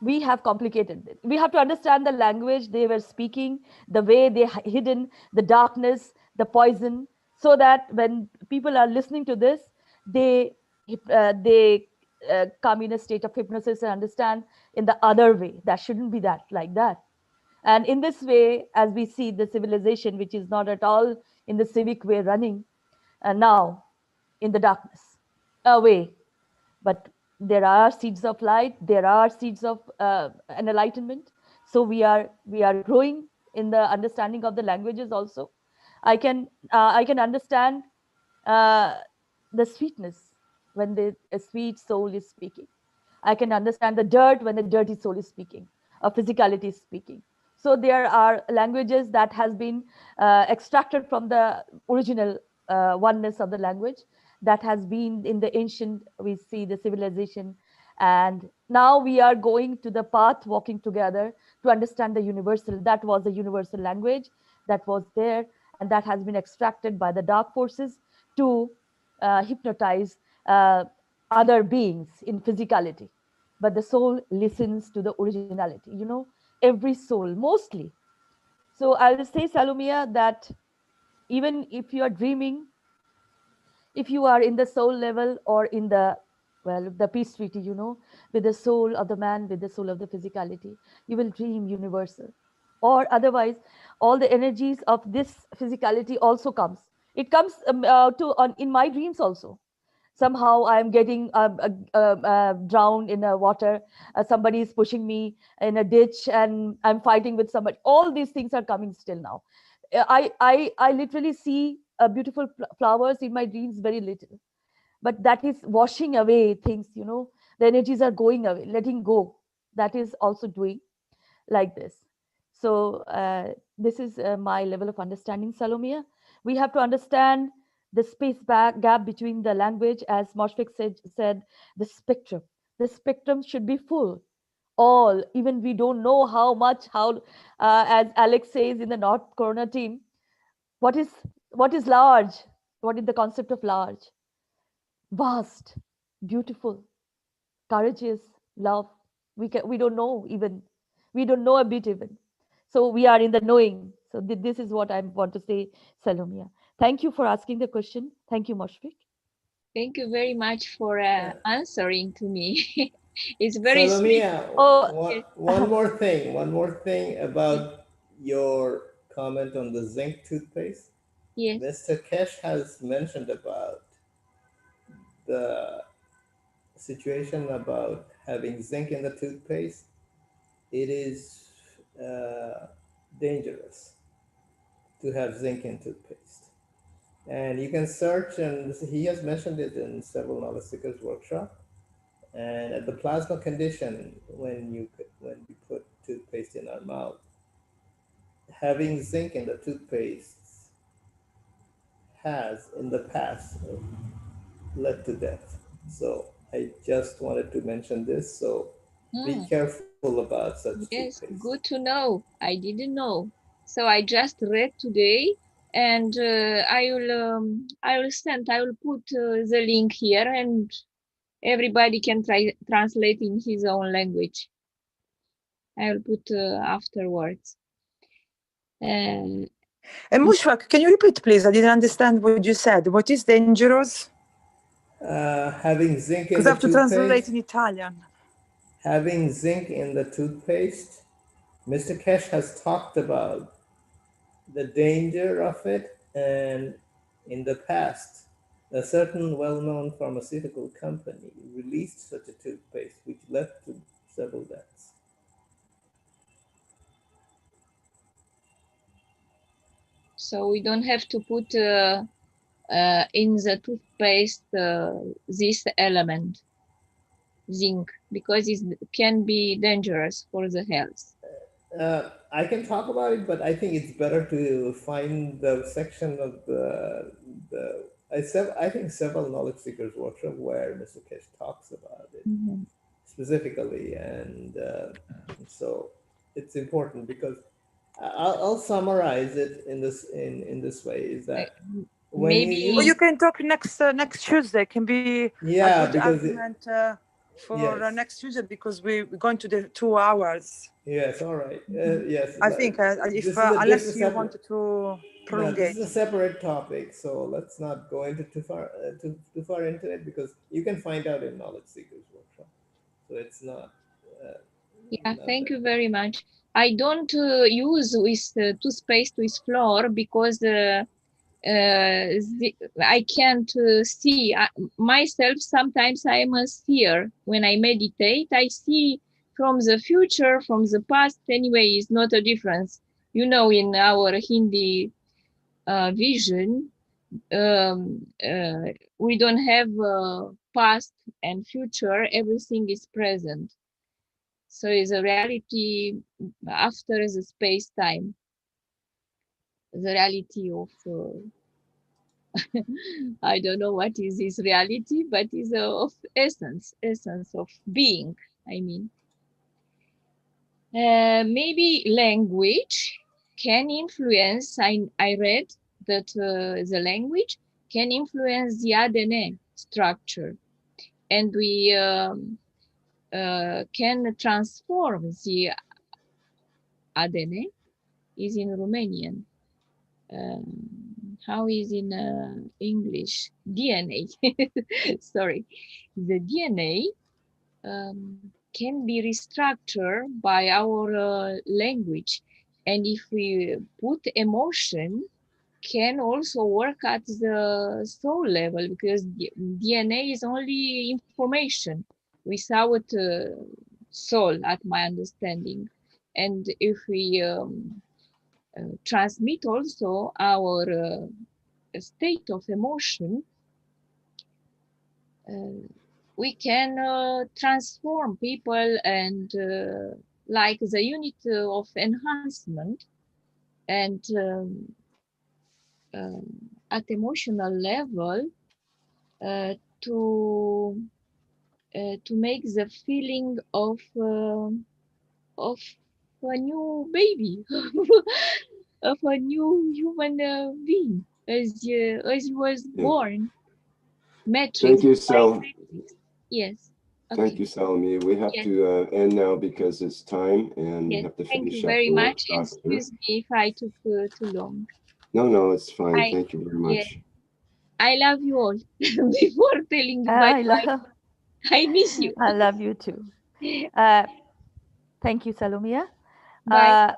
We have complicated it. We have to understand the language they were speaking, the way they hidden the darkness, the poison, so that when people are listening to this, they come in a state of hypnosis and understand in the other way. That shouldn't be that like that. And in this way, as we see the civilization, which is not at all in the civic way running, now in the darkness, away. But there are seeds of light, there are seeds of an enlightenment. So we are growing in the understanding of the languages also. I can understand the sweetness when a sweet soul is speaking. I can understand the dirt when a dirty soul is speaking, or physicality is speaking. So there are languages that has been extracted from the original oneness of the language that has been in the ancient, we see the civilization. And now we are going to the path, walking together to understand the universal. That was the universal language that was there, and that has been extracted by the dark forces to hypnotize other beings in physicality. But the soul listens to the originality, you know, every soul mostly. So I will say, Salomia, that even if you are dreaming, if you are in the soul level or in the the peace treaty, you know, with the soul of the man, with the soul of the physicality, you will dream universal. Or otherwise, all the energies of this physicality also comes. It comes in my dreams also. Somehow I am getting drowned in the water. Somebody is pushing me in a ditch, and I'm fighting with somebody. All these things are coming still now. I literally see beautiful flowers in my dreams, very little, but that is washing away things, you know, the energies are going away, letting go. That is also doing like this. So this is my level of understanding, Salomia. We have to understand the gap between the language, as Moshfik said, the spectrum. The spectrum should be full. All, even we don't know how much, as Alex says in the North Corner team, what is large? What is the concept of large? Vast, beautiful, courageous, love. We don't know even. We don't know a bit even. So we are in the knowing. So this is what I want to say, Salomia. Thank you for asking the question. Thank you, Moshfik. Thank you very much for answering to me. It's very Salomia, sweet. one more thing about your comment on the zinc toothpaste. Yes. Mr. Keshe has mentioned about the situation about having zinc in the toothpaste. It is dangerous to have zinc in toothpaste. And you can search, and he has mentioned it in several knowledge seekers workshop. And at the plasma condition, when we put toothpaste in our mouth, having zinc in the toothpaste has in the past led to death. So I just wanted to mention this. So be careful about such Yes, toothpaste. good to know. I didn't know. So I just read today, and I will put the link here, and everybody can try translate in his own language. I will put afterwards. And Mushfaq, can you repeat, please? I didn't understand what you said. What is dangerous? Having zinc in Because the I have to translate in Italian. Having zinc in the toothpaste, Mr. Keshe has talked about the danger of it, and in the past, a certain well-known pharmaceutical company released such a toothpaste, which led to several deaths. So we don't have to put in the toothpaste this element, zinc, because it can be dangerous for the health. I can talk about it, but I think it's better to find the section of I think several knowledge seekers workshop where Mr. Keshe talks about it specifically, and so it's important because I'll summarize it in this way: is that when maybe you can talk next Tuesday. Can be a good argument for next Tuesday because we're going to the 2 hours. Yes, all right. Yes, I think if unless you wanted to prolongate. This is a separate topic, so let's not go into too far into it because you can find out in knowledge seekers workshop. So it's not. Yeah, thank you very much. I don't use with toothpaste with floor because I can't see myself. Sometimes I am a seer. When I meditate, I see from the future, from the past. Anyway, it's not a difference. You know, in our Hindi vision, we don't have past and future. Everything is present. So it's a reality after the space-time. The reality of I don't know what is this reality, but is of essence of being. I mean, maybe language can influence. I read that the language can influence the ADN structure, and we can transform the ADN. Is in Romanian. How is in English? DNA. Sorry. The DNA can be restructured by our language. And if we put emotion, can also work at the soul level because DNA is only information without soul, at my understanding. And if we transmit also our state of emotion, we can transform people and like the unit of enhancement and at emotional level to make the feeling of a new baby, of a new human being as he was born. Matrix. Thank you, Sal. Yes. Okay. Thank you, Salome. We have to end now because it's time and we have to Thank finish you up very the much. workshop. Excuse me if I took too long. No, it's fine. Thank you very much. I love you all. Before telling you bye-bye, I miss you. I love you too. Thank you, Salomia. Bye.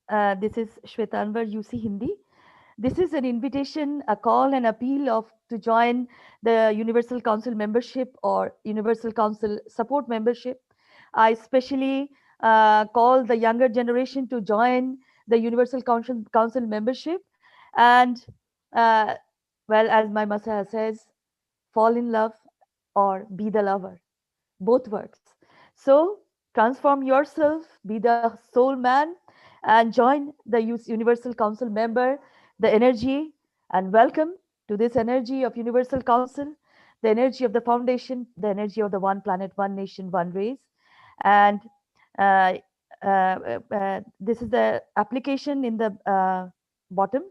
This is Shwetanvar, UC Hindi. This is an invitation, a call, and appeal to join the Universal Council membership or Universal Council support membership. I especially call the younger generation to join the Universal Council membership. And well, as my Masa says, fall in love or be the lover. Both works. So transform yourself, be the soul man, and join the Universal Council member, the energy, and welcome to this energy of Universal Council, the energy of the foundation, the energy of the one planet, one nation, one race. And this is the application in the bottom.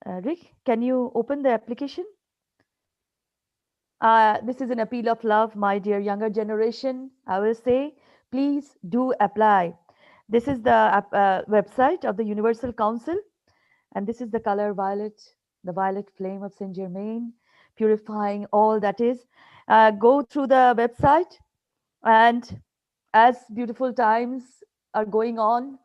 Rick, can you open the application? This is an appeal of love, my dear younger generation. I will say, please do apply. This is the website of the Universal Council, and this is the color violet, the violet flame of Saint Germain, purifying all that is. Go through the website, and as beautiful times are going on,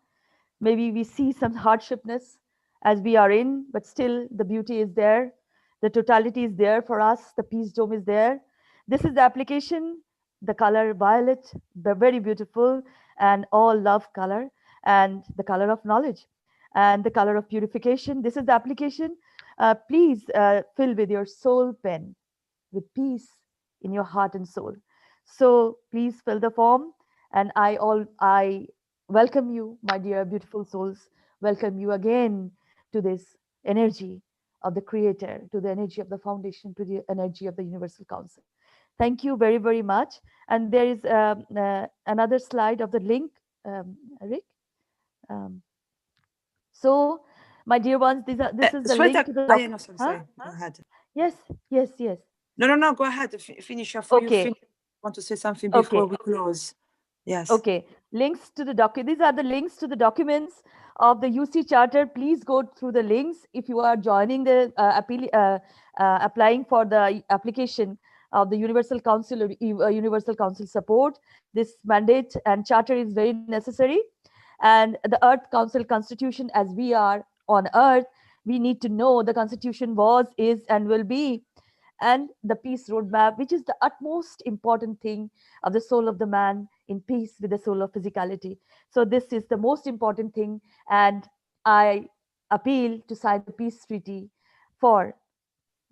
maybe we see some hardshipness as we are in, but still the beauty is there. The totality is there for us. The peace dome is there. This is the application, the color violet, the very beautiful and all love color, and the color of knowledge and the color of purification. This is the application. Please fill with your soul pen, with peace in your heart and soul. So please fill the form, and I welcome you, my dear beautiful souls. Welcome you again to this energy of the Creator, to the energy of the Foundation, to the energy of the Universal Council. Thank you very, very much. And there is another slide of the link, Rick. So, my dear ones, this is the link to the document. No, sorry. Go ahead. Yes. No, go ahead. Finish. Okay. You want to say something before we close? Yes. Okay. Links to the document. These are the links to the documents of the UC Charter. Please go through the links if you are joining the applying for the application of the Universal Council or Universal Council support. This mandate and charter is very necessary. And the Earth Council Constitution, as we are on Earth, we need to know the Constitution was, is, and will be, and the peace roadmap, which is the utmost important thing of the soul of the man in peace with the soul of physicality. So this is the most important thing, and I appeal to sign the peace treaty for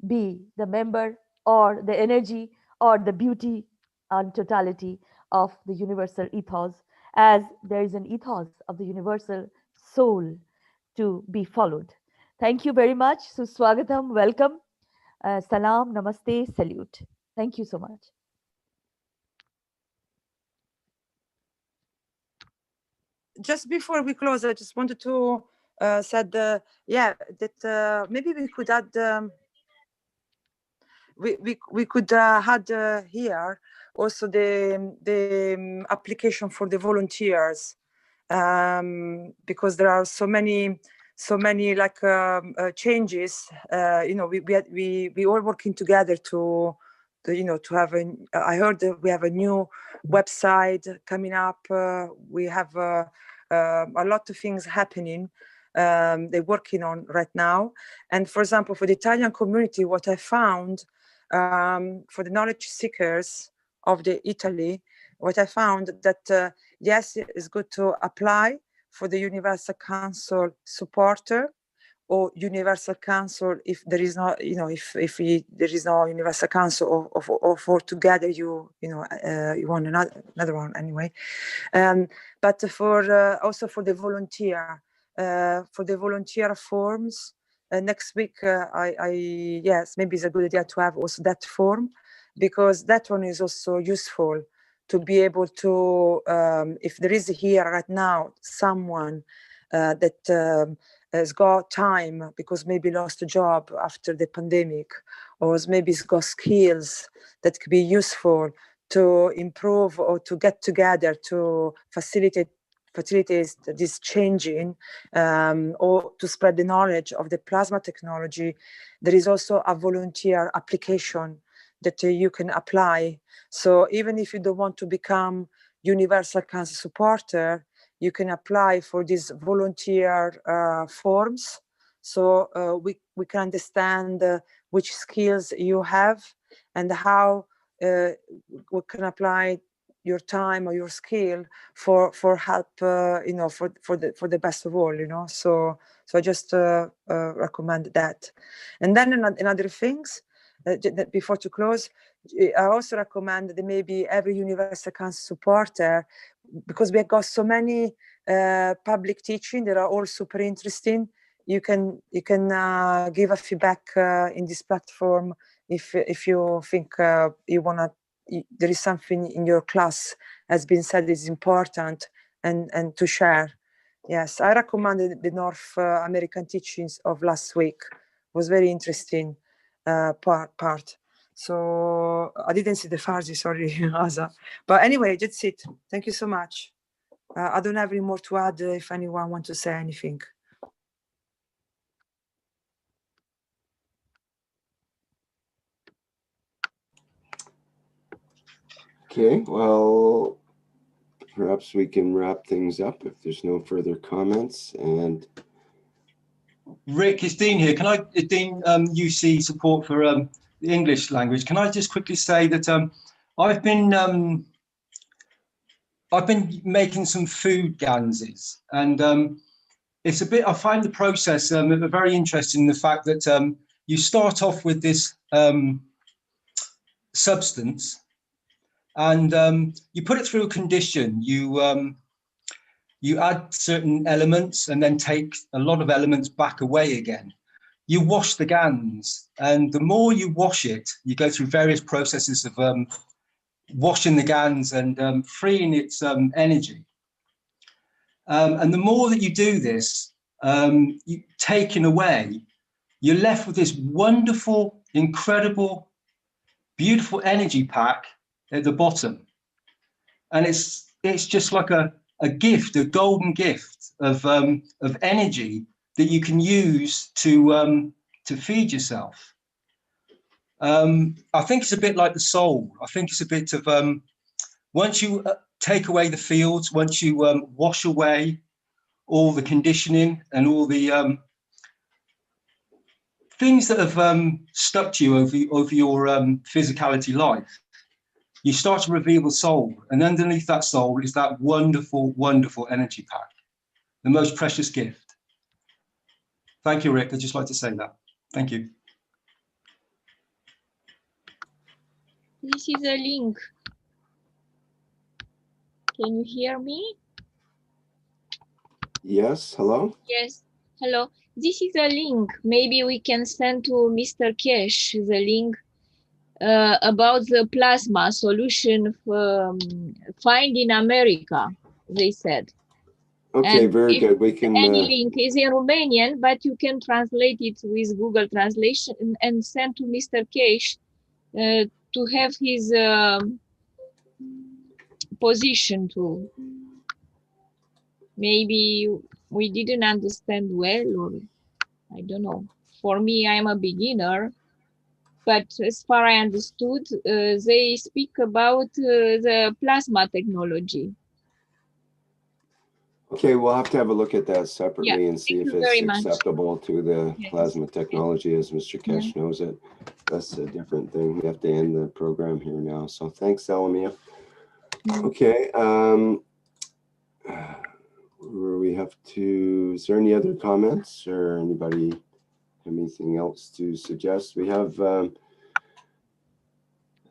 be the member or the energy or the beauty and totality of the universal ethos, as there is an ethos of the universal soul to be followed. Thank you very much. Suswagatam, welcome. Salam, namaste, salute. Thank you so much. Just before we close, I just wanted to said that maybe we could add we could add here also the application for the volunteers, because there are so many like changes. We all working together to have I heard that we have a new website coming up. We have a lot of things happening. They're working on right now. And for example, for the Italian community, what I found for the knowledge seekers of the Italy, what I found that yes, it's good to apply for the Universal Council supporter or Universal Council if there is no, there is no Universal Council or for together you want another one anyway. But for also for the volunteer forms. Next week, yes, maybe it's a good idea to have also that form, because that one is also useful to be able to, if there is here right now someone that has got time because maybe lost a job after the pandemic, or maybe has got skills that could be useful to improve or to get together to facilitate this changing, or to spread the knowledge of the plasma technology, there is also a volunteer application that you can apply. So even if you don't want to become universal cancer supporter, you can apply for these volunteer forms. So we can understand which skills you have and how we can apply your time or your skill for help, you know, for the best of all, you know. So I just recommend that. And then another things, before to close, I also recommend that maybe every universal cancer supporter, because we have got so many public teaching that are all super interesting. You can give a feedback in this platform if you think you wanna. There is something in your class has been said is important and to share. Yes, I recommended the North American teachings of last week. It was very interesting part. So I didn't see the Farsi, sorry, Asa. But anyway, that's it. Thank you so much. I don't have any more to add if anyone wants to say anything. Okay, well, perhaps we can wrap things up if there's no further comments. And Rick, it's Dean here. Can I, Dean, UC support for the English language? Can I just quickly say that I've been making some food ganses, and it's a bit. I find the process very interesting. The fact that you start off with this substance, and you put it through a condition. You add certain elements, and then take a lot of elements back away again. You wash the GANs, and the more you wash it, you go through various processes of washing the GANs and freeing its energy. And the more that you do this, taking away, you're left with this wonderful, incredible, beautiful energy pack at the bottom. And it's just like a gift, a golden gift of energy that you can use to feed yourself. I think it's a bit like the soul. I think it's a bit of once you take away the fields, once you wash away all the conditioning and all the things that have stuck to you over your physicality life, you start to reveal the soul, and underneath that soul is that wonderful, wonderful energy pack, the most precious gift. Thank you, Rick. I'd just like to say that. Thank you. This is a link. Can you hear me? yes, hello? Yes. Hello. This is a link. Maybe we can send to Mr. Keshe the link about the plasma solution find in America, they said. Okay, And very good. We can. Any link is in Romanian, but you can translate it with Google Translation and send to Mr. Keshe to have his position too. Maybe we didn't understand well, or I don't know. For me, I'm a beginner, but as far I understood, they speak about the plasma technology. Okay, we'll have to have a look at that separately and see if it's acceptable to the plasma technology, as Mr. Keshe knows it. That's a different thing. We have to end the program here now. So thanks, Salamia. Okay. We have to, is there any other comments or anybody have anything else to suggest? We have,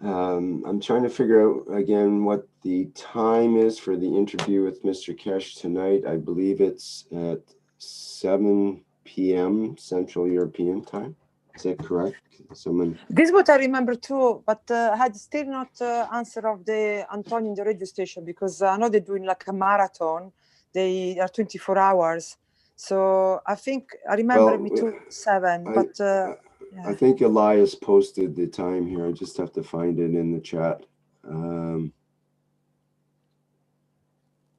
I'm trying to figure out again what the time is for the interview with Mr. Keshe tonight. I believe it's at 7 p.m. Central European time. Is that correct? Someone. This is what I remember too, but I had still not answer of the Antonio in the radio station, because I know they're doing like a marathon. They are 24 hours. So I think I remember me too 7, but yeah. I think Elias posted the time here. I just have to find it in the chat.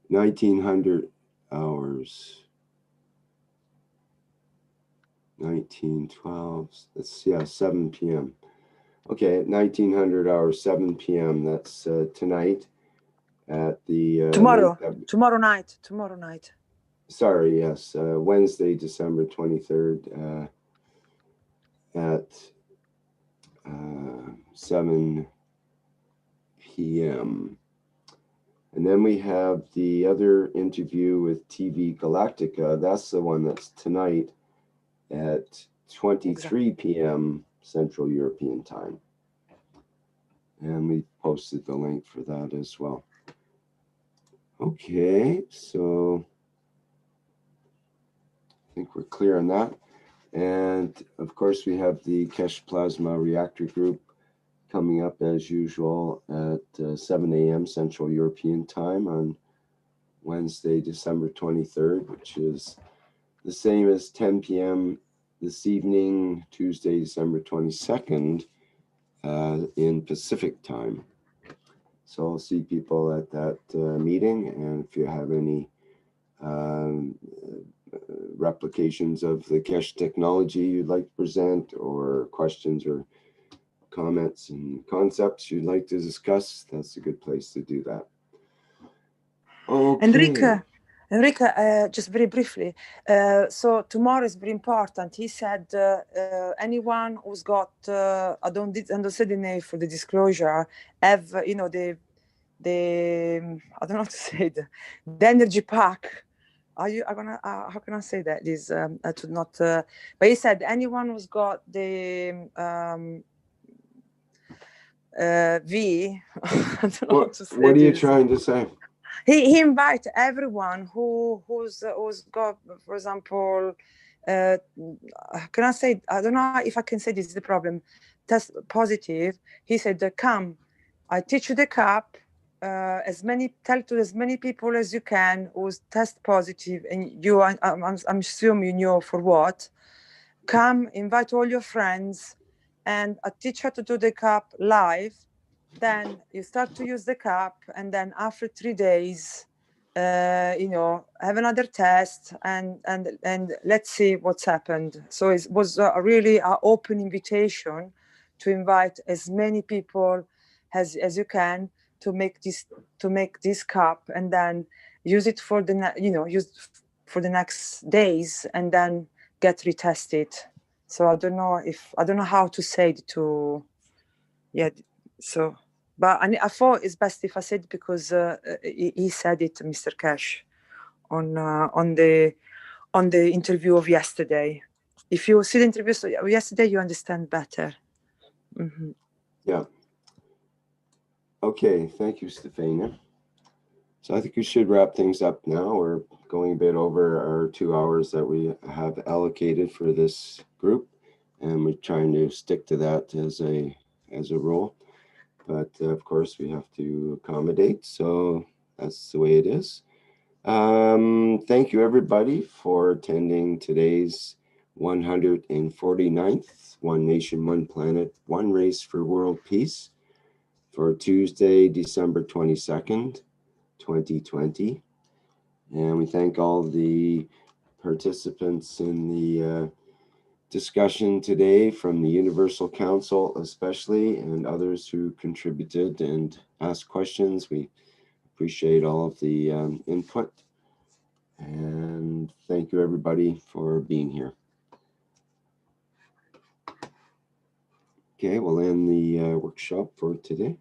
1900 hours. 1912. That's 7 p.m. Okay, at 1900 hours, 7 p.m. That's tonight. at the tomorrow link night. Sorry, yes, Wednesday, December 23rd at 7 p.m. And then we have the other interview with TV Galactica. That's the one that's tonight at 23 p.m. Central European Time. And we posted the link for that as well. Okay, so I think we're clear on that. And of course, we have the Keshe Plasma Reactor Group coming up as usual at 7 a.m. Central European Time on Wednesday, December 23rd, which is the same as 10 p.m. this evening, Tuesday, December 22nd in Pacific Time. So I'll see people at that meeting, and if you have any replications of the Keshe technology you'd like to present, or questions or comments and concepts you'd like to discuss, that's a good place to do that. Okay. Enrique, just very briefly, so tomorrow is very important. He said anyone who's got, I don't say the name for the disclosure, have, you know, the I don't know how to say it, the energy pack. How can I say that? Is I should not, but he said anyone who's got the V, I don't know how to say what are you this. trying to say? He invite everyone who's got, for example, can I say, I don't know if I can say this is the problem, test positive. He said, come, I teach you the cup, tell to as many people as you can who's test positive, and you, I'm assuming you know for what. Come, invite all your friends, and I teach her to do the cup live. Then you start to use the cup, and then after 3 days, you know, have another test, and let's see what's happened. So it was really an open invitation to invite as many people as you can to make this cup, and then use it for the next days, and then get retested. So I don't know how to say it to, yeah. So, but I thought it's best if I said it because he said it, Mr. Keshe, on the interview of yesterday. If you see the interview of yesterday, you understand better. Mm-hmm. Yeah. Okay, thank you, Stefania. So I think we should wrap things up now. We're going a bit over our 2 hours that we have allocated for this group, and we're trying to stick to that as a rule. But of course, we have to accommodate, so that's the way it is. Thank you, everybody, for attending today's 149th One Nation, One Planet, One Race for World Peace for Tuesday, December 22nd, 2020. And we thank all the participants in the discussion today, from the Universal Council especially, and others who contributed and asked questions. We appreciate all of the input, and thank you, everybody, for being here. Okay, we'll end the workshop for today.